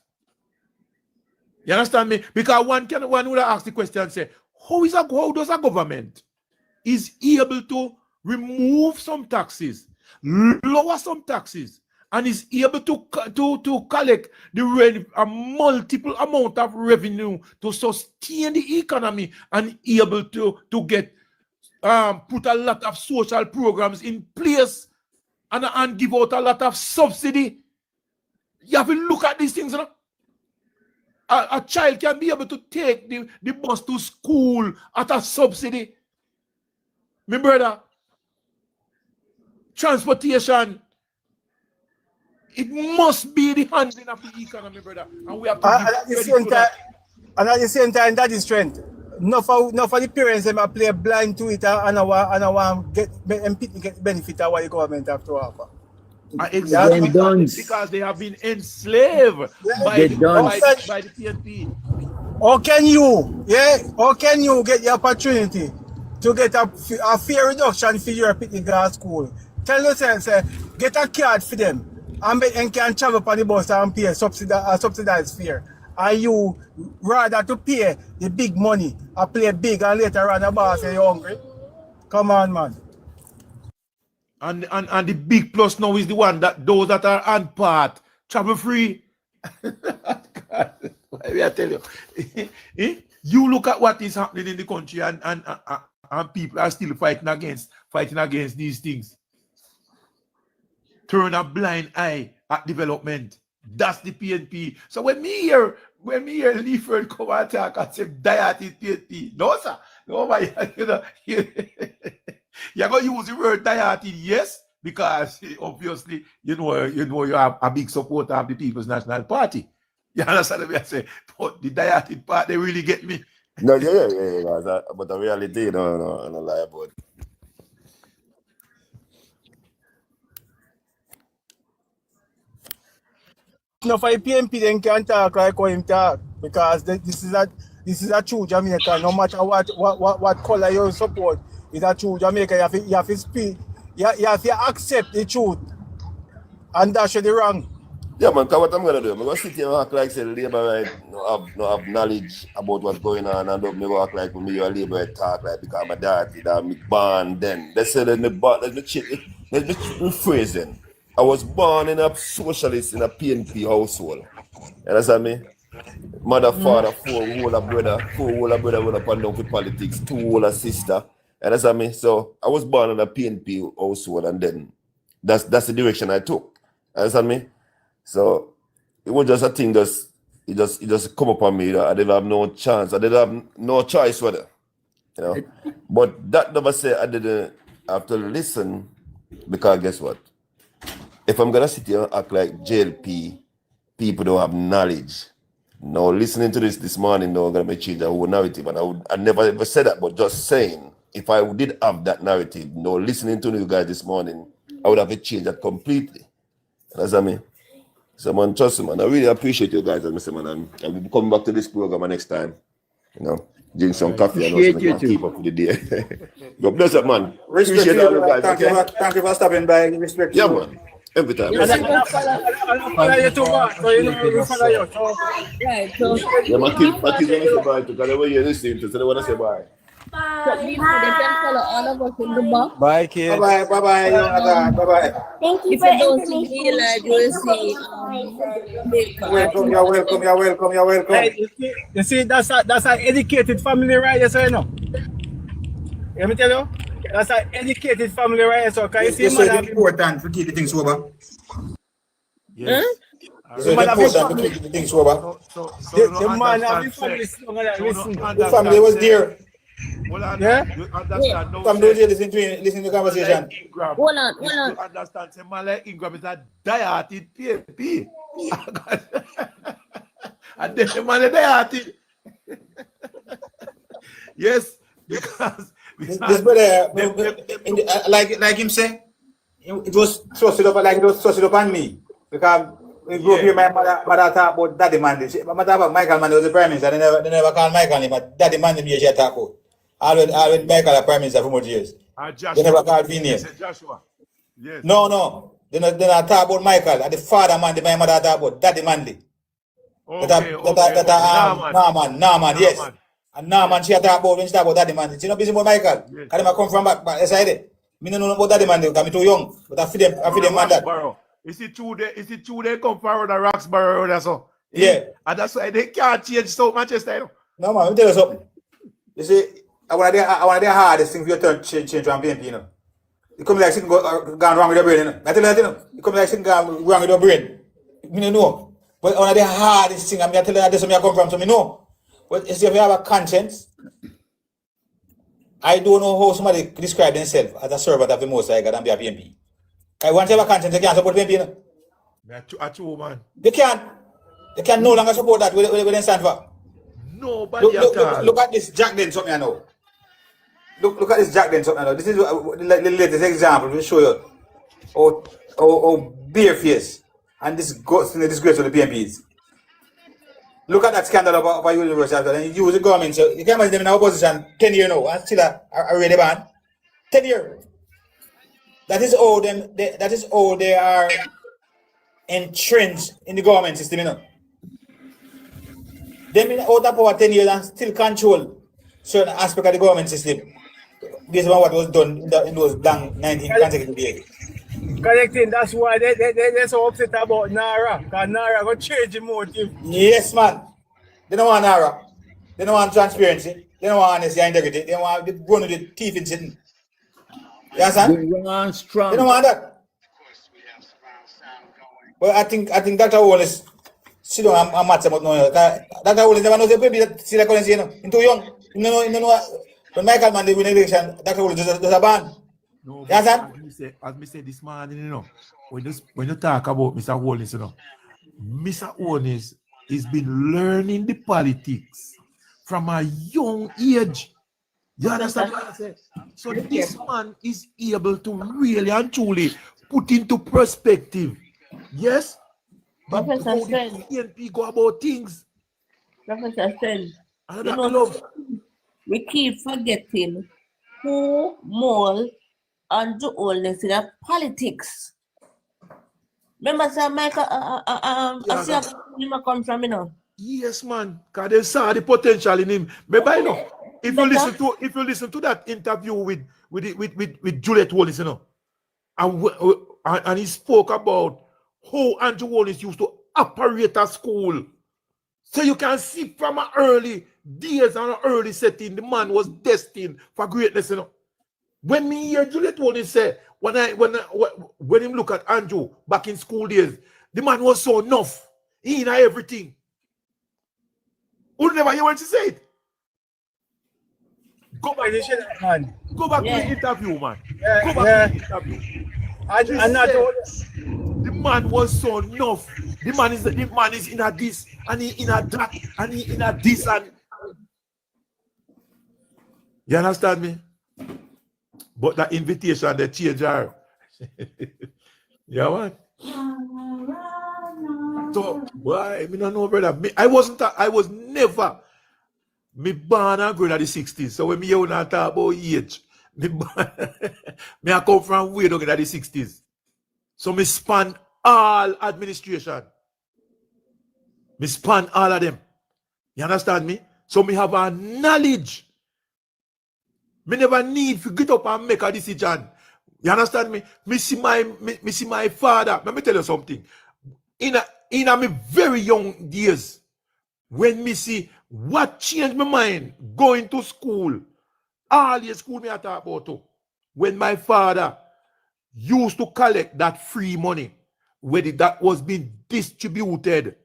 You understand me? Because one would ask the question and say, how does a government is able to remove some taxes, lower some taxes, and is able to collect a multiple amount of revenue to sustain the economy and able to get put a lot of social programs in place and give out a lot of subsidy. You have to look at these things, you know? A child can be able to take the bus to school at a subsidy. My brother, transportation, it must be the handling of the economy, brother. And we have to at the same time, that is strength. Not for the parents, they might play blind to it and I want get benefit of what the government have to offer. Exactly. Because they have been enslaved by the PNP. How can you get the opportunity to get a fare reduction for your picnic at school? Tell yourself, say, get a card for them and can travel on the bus and pay subsidized fare. And you rather to pay the big money and play big and later on the boss say you're hungry? Come on, man. And the big plus now is the one that those that are on part travel free. God, I tell you, you look at what is happening in the country, and people are still fighting against these things. Turn a blind eye at development. That's the PNP. So when me hear Leaford come and talk and say diet is PNP, no sir, no my, you know. You're going to use the word diet, yes, because obviously you know you have a big supporter of the People's National Party. You understand what I say? But the dieted part, they really get me. No, yeah. But the reality, no, I don't lie about it. No, for the PNP, then can talk like how him talk because this is a true Jamaican. No matter what color you support, it's a true Jamaican. You have to speak. You have to accept the truth, and that's the wrong. Yeah, man, because what I'm going to do, I'm going to sit here and act like say Labour right no have knowledge about what's going on, and don't go act like me or Labour right talk like because my dad did me born then. Let's say let me rephrase then. I was born in a socialist in a PNP household. You understand me? Mother, father, four older brother went up and down for politics, 2 older sister. You understand me? So I was born in a PNP household, and then that's the direction I took. You understand me? So it was just a thing it just come upon me. I didn't have no chance. I didn't have no choice whether. You know. But that never say I didn't have to listen, because guess what? If I'm gonna sit here and act like JLP, people don't have knowledge. No, listening to this morning, no, I'm gonna change the whole narrative. And I never ever said that, but just saying, if I did have that narrative, no, listening to you guys this morning, I would have changed that completely. That's what I mean. So man, trust me, man. I really appreciate you guys, man. And I'll be coming back to this program next time. You know, drink some coffee and also keep up with the day. God bless up, man. Respect appreciate all you guys. thank you for stopping by. Respect Yeah, you. man. Every time. And I follow you too much, so you know we follow you. So, Right, so Yeah, my kids want to say bye because they were here listening to, so they want to say bye. so they can follow all of us in the box. bye, kids. Bye bye. Bye. Thank you if you don't see me, like you will see You're welcome. Hey, you see that's an educated family right here, so you know. Let me tell you, that's an educated family right here, so can you see It's man important to keep the things sober. Yes. It's important to keep the things sober. The man have the family strong and listen. The family was there. Yeah? You understand? No, Some those here listen to the conversation. Hold on. You understand? Say Malay Ingram is a dieted PNP. And then the man is dieted. Yes, because This brother, like him say, it was thrusted up on me because we grew up here. My mother talk about Daddy Mandy. My mother about Michael Mandy was the prime minister. They never called Michael him, but Daddy Mandy me she talk about. Always Michael the prime minister for more years. They never called me name. Joshua. Yes. No. They not talk about Michael. The father Mandy, my mother talk about Daddy Mandy. Norman, yes. And Norman, she talk about when she talk about Daddy Mandy. She not busy about Michael. Yes. Because I come from back side. Me no know about Daddy Mandy because I'm too young. But I feed them man that. Is it true they come from the Roxborough or so? Yeah. And that's why they can't change so Manchester. You know? No man, let me tell you something. You see, I want to the hardest thing for you to change from PNP, you know. You come like something gone wrong with your brain, you know. I tell you, you come like something gone wrong with your brain. Me no know. But one of the hardest thing, I'm telling you this where I come from, so me know. But you see, if you have a conscience, I don't know how somebody describe themselves as a servant of the Most High God and be a PNP. I want to have a conscience, they can't support PNP, you know. A true man. They can no longer support that with they stand for. Nobody look at this Jack Den something I know. Look at this Jack Den something I know. This is the latest example to show you how bareface and this goes in the disgrace of the PNPs. Look at that scandal about our university and you use the government. So you can imagine them in our position 10 years now and still are ready ban. 10 years. That is all they are entrenched in the government system, you know. They've been out of power 10 years and still control certain aspects of the government system based on what was done in those 19 consecutive years. Correcting, that's why they're so upset about Nara, because Nara got change the motive. Yes, man. They don't want Nara. They don't want transparency. They don't want honesty and integrity. They want to run with the teeth in sitting. You understand? They don't want that. Well, I think Dr. Wallace sit down and match about no. Dr. Wallace never knows the baby that see like currency, you know. He's too young. You know when Michael Mandy win election, Dr. Wallace does a ban. You understand? as me said this morning, you know, when you talk about Mr. Holness, you know, Mr. Holness has been learning the politics from a young age. You understand what I say? So this man is able to really and truly put into perspective, yes, how the PNP go about things. Professor Sen, And you that know, love. we keep forgetting who Mole and the oldness in politics. Remember, Sir Michael, I see him come from, you know. Yes, man, because they saw the potential in him. Remember, you know, if you listen to that interview with Juliet Wallace, you know, and he spoke about how Andrew Wallace used to operate a school. So you can see from an early days and an early setting, the man was destined for greatness, you know. When me hear Juliet Wallace say, when him look at Andrew back in school days, the man was so enough. He know everything. Who never hear when she say it? Go back, man. Go back to the interview, man. Yeah, Go back to the interview. And not the man was so enough. The man is in a this, and he in a that, and he in a this, and you understand me? But that invitation, they change her. Yeah, man. So, why? I don't know, brother. I was never. Me born and grown in the 60s. So when me hear talk about age, me I come from way down in the 60s. So me span all administration. Me span all of them. You understand me? So me have a knowledge. Me never need to get up and make a decision. You understand me? Me see my father. Let me tell you something. In my very young years, when me see what changed my mind going to school, all the school me I talk about too. When my father used to collect that free money, that was being distributed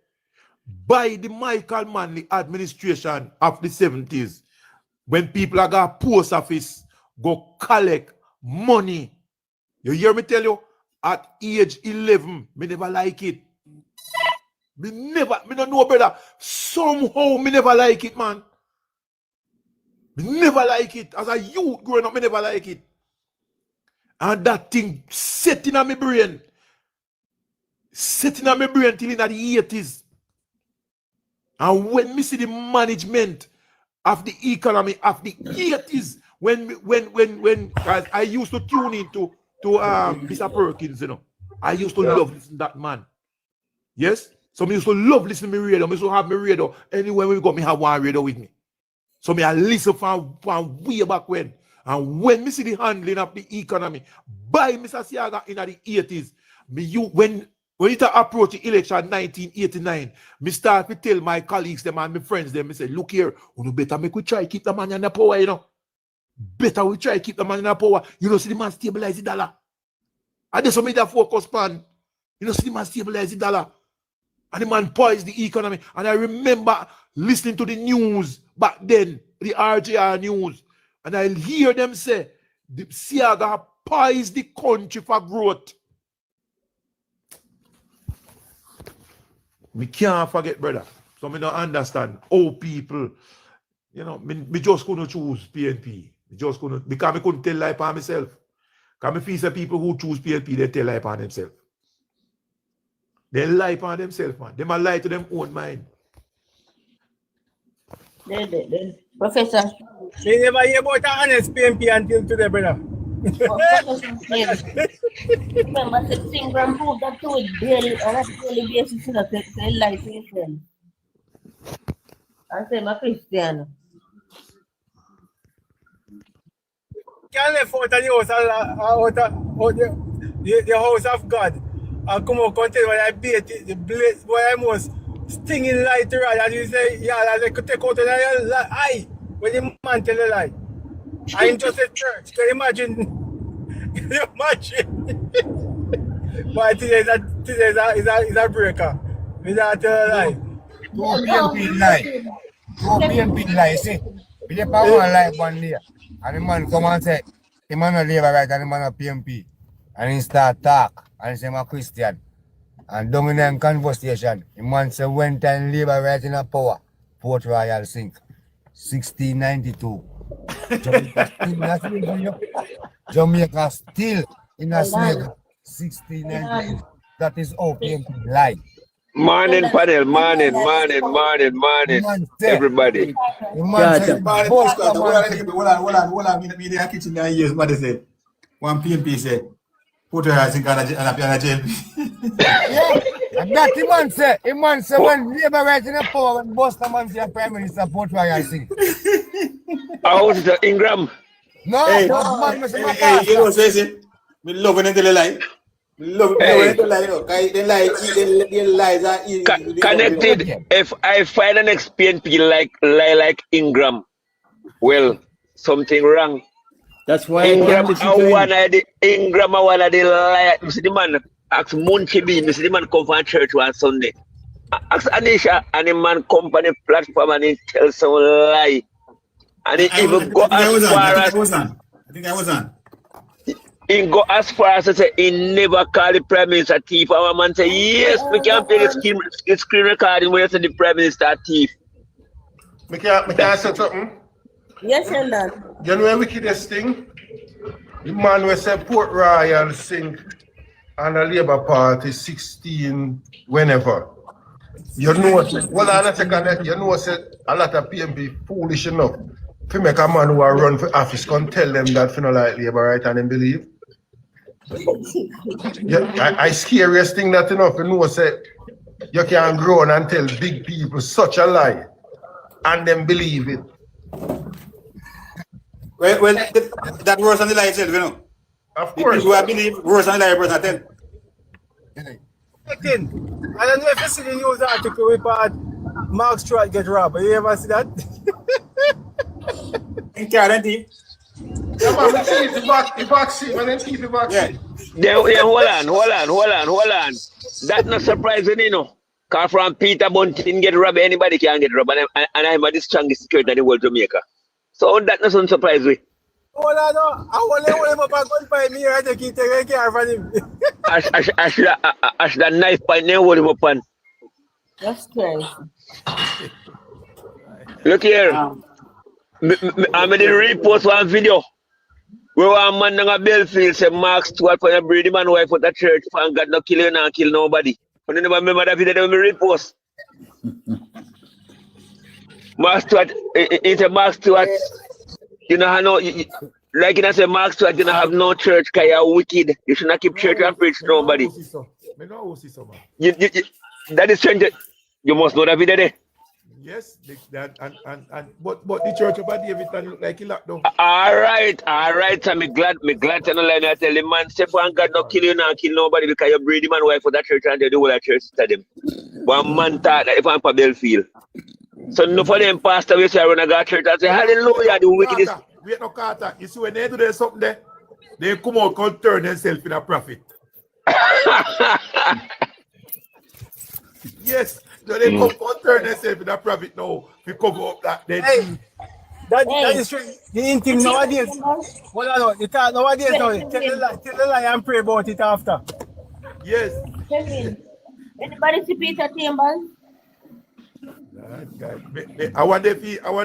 by the Michael Manley administration of the 70s, when people are got post office go collect money. You hear me tell you, at age 11, me never like it. Me don't know, brother. Somehow me never like it, man. Me never like it. As a youth growing up, me never like it. And that thing setting on my brain. Setting on my brain till in the 80s. And when me see the management of the economy of the 80s, when I used to tune into Mr. Perkins, you know. I used to love listening to that man. Yes? So me used to love listening to my radio. I used to have my radio. Anywhere we go, me have one radio with me. So me I listen from way back when. And when me see the handling of the economy by Mr. Siaga in the 80s, when it approached the election 1989, me start to tell my colleagues them and my friends them, me say, look here, you better make we try keep the man in the power, you know. Better we try keep the man in the power. You know, see the man stabilize the dollar. And that's what me that focus pan. You know, see the man stabilize the dollar. And the man poised the economy. And I remember listening to the news back then, the RJR news. And I hear them say, the Siaga poised the country for growth. We can't forget, brother. So me don't understand how people, you know, me just couldn't choose PNP. Me just couldn't, because I couldn't tell lie by myself. Because I feel some people who choose PNP, they tell lie by themselves. They lie upon themselves, man. They might lie to them own mind. Professor. You never hear about an honest PNP until today, brother. Remember, the thing from prove that to it daily on a daily basis, you know, they lie to your friends. I say, I'm a Christian. Can left out of the house of God. I come out and tell when I beat it, the blaze, why I must stinging light to rod, and you say, yeah, I could take out an eye when the man tell a lie. I'm just a church. Can you imagine? Can you imagine? But today is a breaker. Without a lie. Two PNP lie. Two PNP lie, see? We just one lie one day. And the man come and say, the man not live right and the man not PNP. and he start talk, and he say I'm a Christian. And down in them conversation, the man say when time Labour right in a power, Port Royal sink, 1692. Jamaica still in a slavery, 1692. That is how PNP lie. Morning, panel. Morning. Everybody. The man say, Hold on. Me in the kitchen there years, mother said. One PNP said, put her ass in Ghana jail. yeah, and that the man say when Labour right in the power, when Buster man say Prime Minister Port Royal sing. How is it, Ingram? No, hey, man, Mr. hey, you know what I'm saying? Me love when they tell a lie. Me love when they tell a lie, you know. They lies are easy. Connected. If I find an ex-PNP like Ingram, well, something wrong. That's why Ingram, I can't listen to him. Ingram, one of the liar. You see the man, ask Munchi B, you see the man come from church one Sunday. Ask Anisha, and the man come on the platform and he tell some lie. And he even go as far as... I think I was on. He go as far as to say he never called the Prime Minister thief. Our man say, yes, we can play the screen recording where you say the Prime Minister thief. Me can say something? Yes, Sheldon. You know the wickedest thing? The man who said Port Royal sink and a Labour Party 16 whenever. You know what? Well, on a second, you know said a lot of PNP foolish enough to make a man who are run for office can tell them that you know like Labour right and then believe. Yeah, I scariest thing that you know say you can grow and tell big people such a lie and then believe it. Well, that worse than the lie itself, you know. Of course. People who believe worse than the lie person tell. I don't know if you see the news article about Mark Stewart get robbed. You ever see that? In guarantee. Yeah, man, we see the vaccine, and then keep the vaccine. Yeah, hold on. That's not surprising, you know. Because from Peter Bunting get robbed, anybody can get robbed. And I'm the strongest security in the world, Jamaica. So that's not some surprise way. Hold on, no. I want him up and gun by me, right? Keep taking care of him. I should have knife by now, hold him up on. That's crazy. Look here. I made a repost one video where one man in a Belfield said Mark Stewart for a breedy man wife at the church for God no kill you and kill nobody. But you never remember that video that we repost. Mark Stewart, it's a Mark Stewart. You know, like I say, Mark Stewart, you don't have no church because you're wicked. You should not keep church and preach to nobody. That is strange. You must know that video there. Yes, that but the church of David look like he locked down. All right. So me glad to know line. I tell the man, say for God no kill you, not kill nobody because you breed the man wife for that church and they do what that church to them. One man thought that if I'm for Belfield. So no for them pastor we say I run a God church and say hallelujah, the wickedest. Wait no Carter. You see when they do something there, they come out and turn themselves in a prophet. Yes. So they come and turn themselves in a prophet now. We cover up that. Hey, that is true. The thing nowadays. Hold on, the talk nowadays now. Tell the lie and pray about it after. Yes. Kevin, anybody see Peter Chambers? I want to be asked.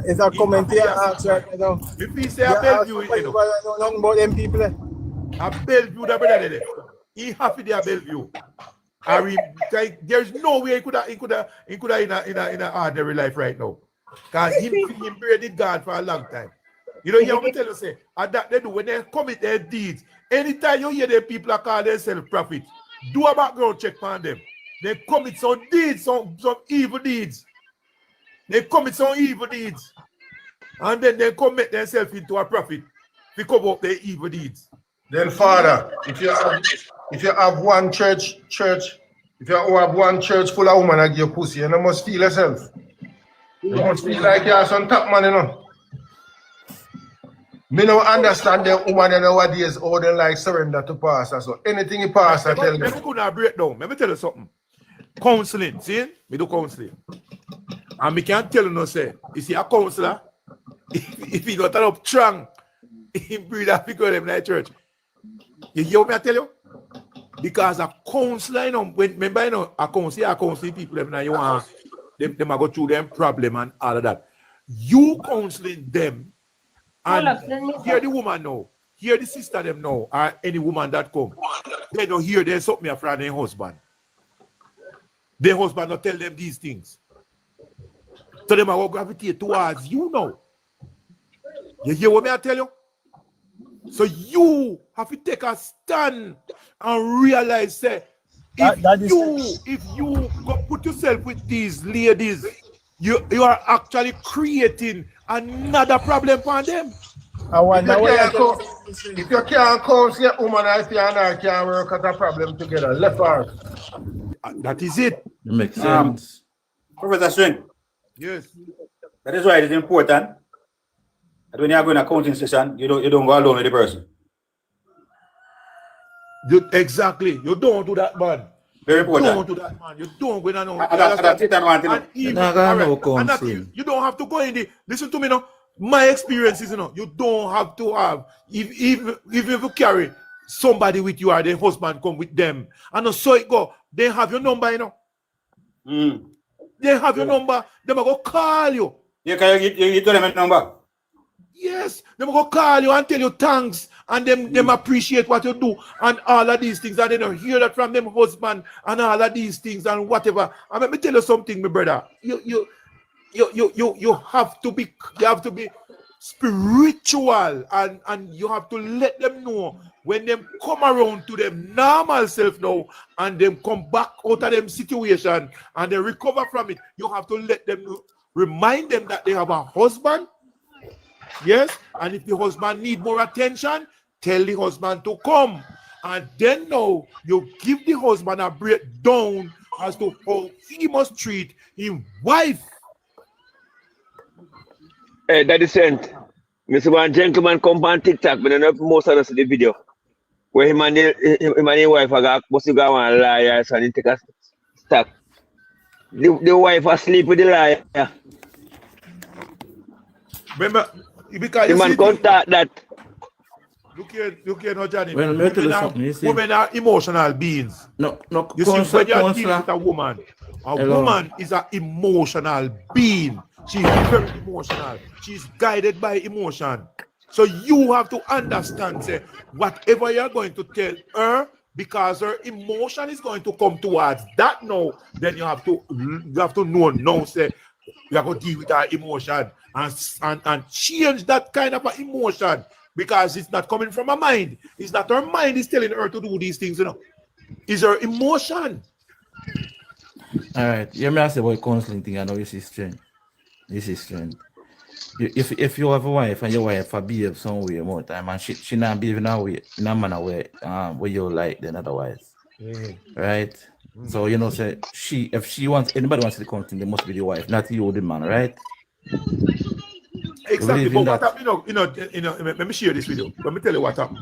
Is a comment here asked right now. If he say a Bellevue, you know. Long about them people. A Bellevue, that brother there. He happy there Bellevue. There's no way he could have in a ordinary life right now. Because him braided God for a long time. You know, you tell you say, and that they do when they commit their deeds. Anytime you hear the people are call themselves prophets, do a background check on them. They commit some deeds, some evil deeds. They commit some evil deeds. And then they commit themselves into a prophet to cover up their evil deeds. Then, Father, if you have one church, if you have one church full of women like your pussy, you must feel yourself. You must feel like you're some top man, you know. Me don't understand the woman nowadays how they like surrender to pastor. So anything you pastor tell them. Let me tell you something. Counseling, see? Me do counseling. And me can't tell you no say, you see a counselor, if he got up strong, he breathe a figure them in the church. You hear me I tell you? Because a counselor, you know, remember, you know, a counselor people, them, you want them go through them problem and all of that. You counseling them and hear the woman know, hear the sister them know, or any woman that come. They don't hear there's something from their husband. Their husband not tell them these things. So them will gravitate towards you now. You hear what me I tell you? So you have to take a stand and realize that if you go put yourself with these ladies, you are actually creating another problem for them. If you can't counsel a woman, if you and I can't work out a problem together, left or that is it. It makes sense. Professor String. Yes. That is why it is important that when you are going to a counseling session, you don't go alone with the person. Exactly. You don't do that, man. Very important. You don't do that, man. You don't go in you don't have to go in the. Listen to me now. My experiences, you know, you don't have to have even if you carry somebody with you or their husband come with them. And so it go. They have your number, you know. They have your number. They will go call you. You tell them a number. Yes, they will go call you and tell you thanks, and them appreciate what you do and all of these things, and they don't hear that from them husband and all of these things and whatever. And let me tell you something, my brother. You have to be spiritual, and you have to let them know when them come around to them normal self now and them come back out of them situation and they recover from it. You have to let them know, remind them that they have a husband. Yes, and if the husband need more attention, tell the husband to come. And then now you give the husband a breakdown as to how he must treat his wife. Hey, that is sent. Mr. One gentleman come on TikTok, but I don't know if most of us see the video. Where him and his wife are supposed to go and lie, so he take a stack. The wife asleep with the liar. Remember, because the man contact that. Look here, no, Johnny. Well, Women are emotional beings. No, you see, when you are dealing with a woman woman is an emotional being. She's very emotional. She's guided by emotion. So you have to understand, say, whatever you're going to tell her, because her emotion is going to come towards that now, then you have to know now, say, you have to deal with her emotion and change that kind of emotion, because it's not coming from her mind. It's not her mind is telling her to do these things, you know. It's her emotion. All right. You may say about counseling thing, I know this is strength. This is strength. If you have a wife and your wife behave some way more time and she not behave in a way, in a manner where you like then otherwise. Right? So you know, say if she wants, anybody wants to come in, they must be the wife, not you the man, right? Exactly. But what happened, you know, let me share this with you. Let me tell you what happened.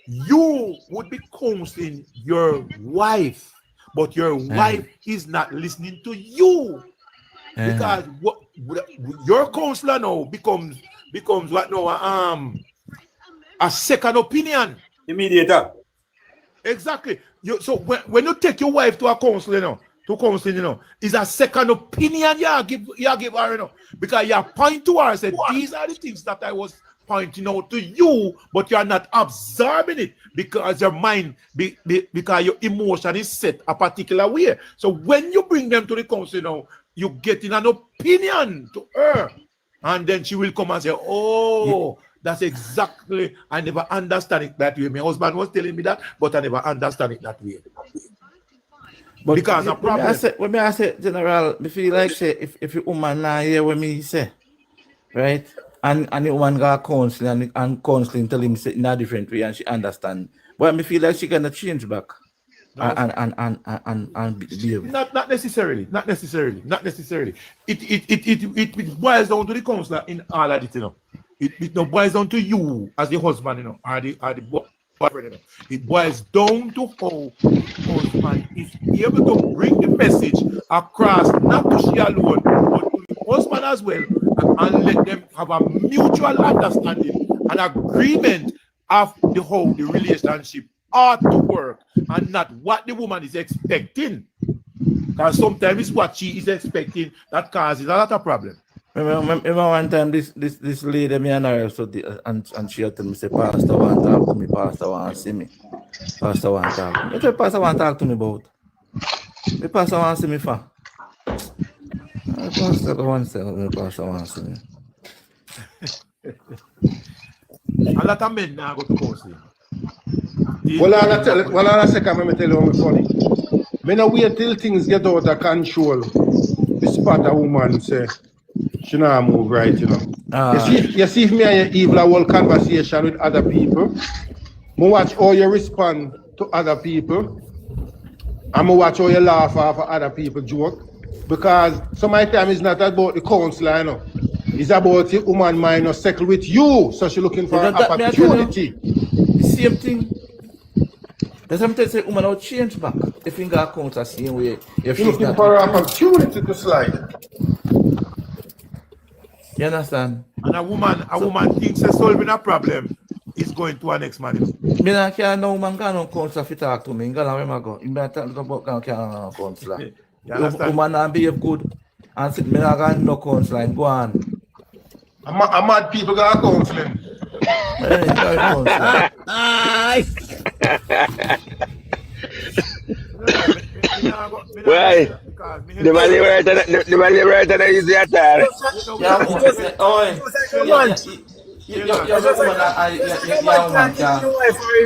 You would be counseling your wife, but your wife is not listening to you. Because what your counselor now becomes what now a second opinion. The mediator. Exactly. So when you take your wife to a counselor now, is a second opinion you give her, you know, because you point to her and say, these are the things that I was pointing out to you, but you are not absorbing it because your mind, because your emotion is set a particular way. So when you bring them to the council now, you get in an opinion to her, and then she will come and say, oh, that's exactly, I never understand it that way. My husband was telling me that, but I never understand it that way. But because a problem. When I say general, I feel like say if a woman now hear what me say, right? And the woman got counseling and counseling tell him in a different way and she understand. But I feel like she gonna change back. And behave. Not necessarily. It boils down to the counselor in all of it, you know. It no boils down to you as the husband, you know, or the boyfriend, you know. It boils down to how the husband is able to bring the message across, not to she alone, but to the husband as well, and let them have a mutual understanding, an agreement of the whole the relationship ought to work and not what the woman is expecting. Because sometimes it's what she is expecting that causes a lot of problem. Remember one time this lady me and her so and she told me say Pastor want to talk to me, Pastor want to see me. Pastor want to talk to me. What the Pastor want to talk to me about? The Pastor want to see me for. Pastor want to see me, Pastor want to see me. A lot of men now go to counseling. Well, I second, let me tell you something funny. Me no wait till things get out of control. This part a woman say she not move right, you know. You see if me and you evil a whole conversation with other people, I watch how you respond to other people, and I watch how you laugh off other people joke. Because some of the time it's not about the counselor, you know. It's about the woman mind not settle with you, so she looking for an opportunity. The same thing. That's sometimes say woman will change back. If you got account the same way. If she's looking for an opportunity to slide. You understand? And a woman thinks that solving a problem is going to her next man. Me not care no woman can no counselor if talk to me. Gonna where I go. You better talk about can counselor. Woman not behave good. And sit me not got no counselor. Go on. I'm mad people got counseling. Why? The man liberator is easy attack.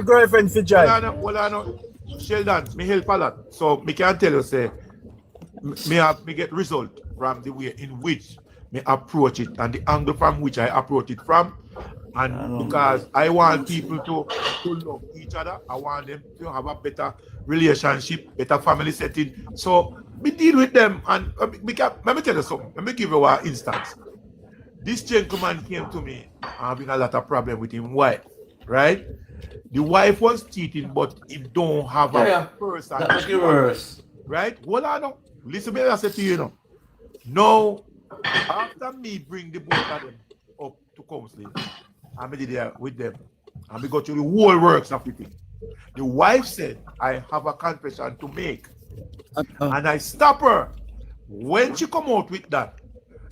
Girlfriend for joy. Well, Sheldon, me help a lot. So me can tell you say me get result from the way in which me approach it and the angle from which I approach it from. And because I want people to love each other, I want them to have a better relationship, better family setting. So we deal with them, and let me tell you something. Let me give you an instance. This gentleman came to me having a lot of problem with his wife, right? The wife was cheating, but he don't have a person. That's worse. Right? Hold on now. Listen to me, I said to you now. Now, after me bring the both of them up to counseling, I'm there with them, and we go through the whole works of the thing. The wife said, I have a confession to make. And I stop her. When she come out with that,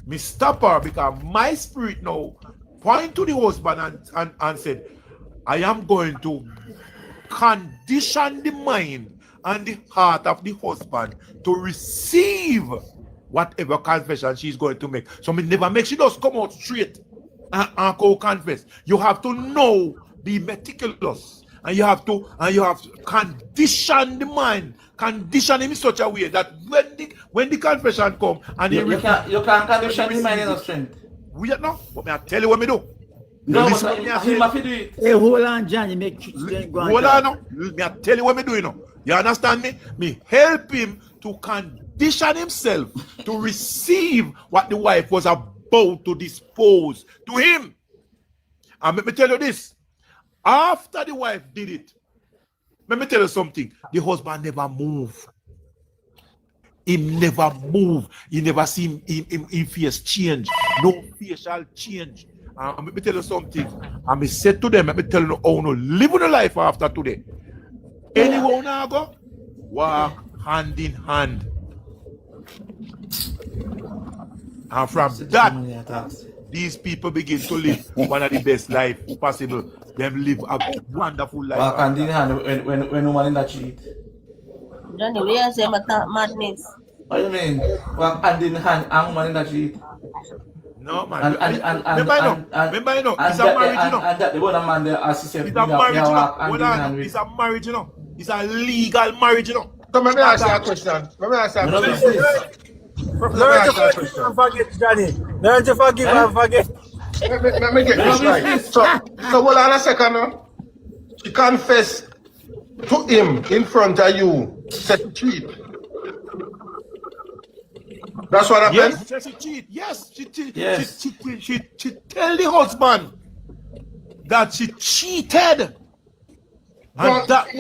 me stop her because my spirit now point to the husband and said, I am going to condition the mind and the heart of the husband to receive whatever confession she's going to make. So me never make she just come out straight and go confess. You have to know, be meticulous, and you have to condition the mind, condition him in such a way that when the confession come and you can't condition the mind in a strength. We no, but me I tell you what me do. No, but him have to do it. Hey, hold on, Johnny, make go on. Hold on now. Me I tell you what me do, you know. You understand me? Me help him to condition himself to receive what the wife was about to dispose to him. And let me tell you this. After the wife did it, let me tell you something. The husband never moved. He never moved. He never seen him face change. No facial change. And let me tell you something. And I said to them, let me tell you how no live in a life after today. Anyone now go? Walk hand in hand. And from that, these people begin to live one of the best life possible. Them live a wonderful life. Walk hand in hand when woman in that cheat. Johnny, we are saying about madness. What do you mean? Walk hand in hand and woman in that cheat. No, man. Remember, you know, it's a marriage, you know. And that the one man there, as he said, it's a marriage, you know. It's a marriage, you know. It's a legal marriage, you know. So let me ask you a question. Let me ask you a question. Learn to forgive and forget, Johnny. Learn to forgive and forget. Let me get this right. So hold on a second now. She confessed to him in front of you, said cheat. That's what happened? Yes, she cheat. Yes, she cheat. Yes. She tell the husband that she cheated. And that was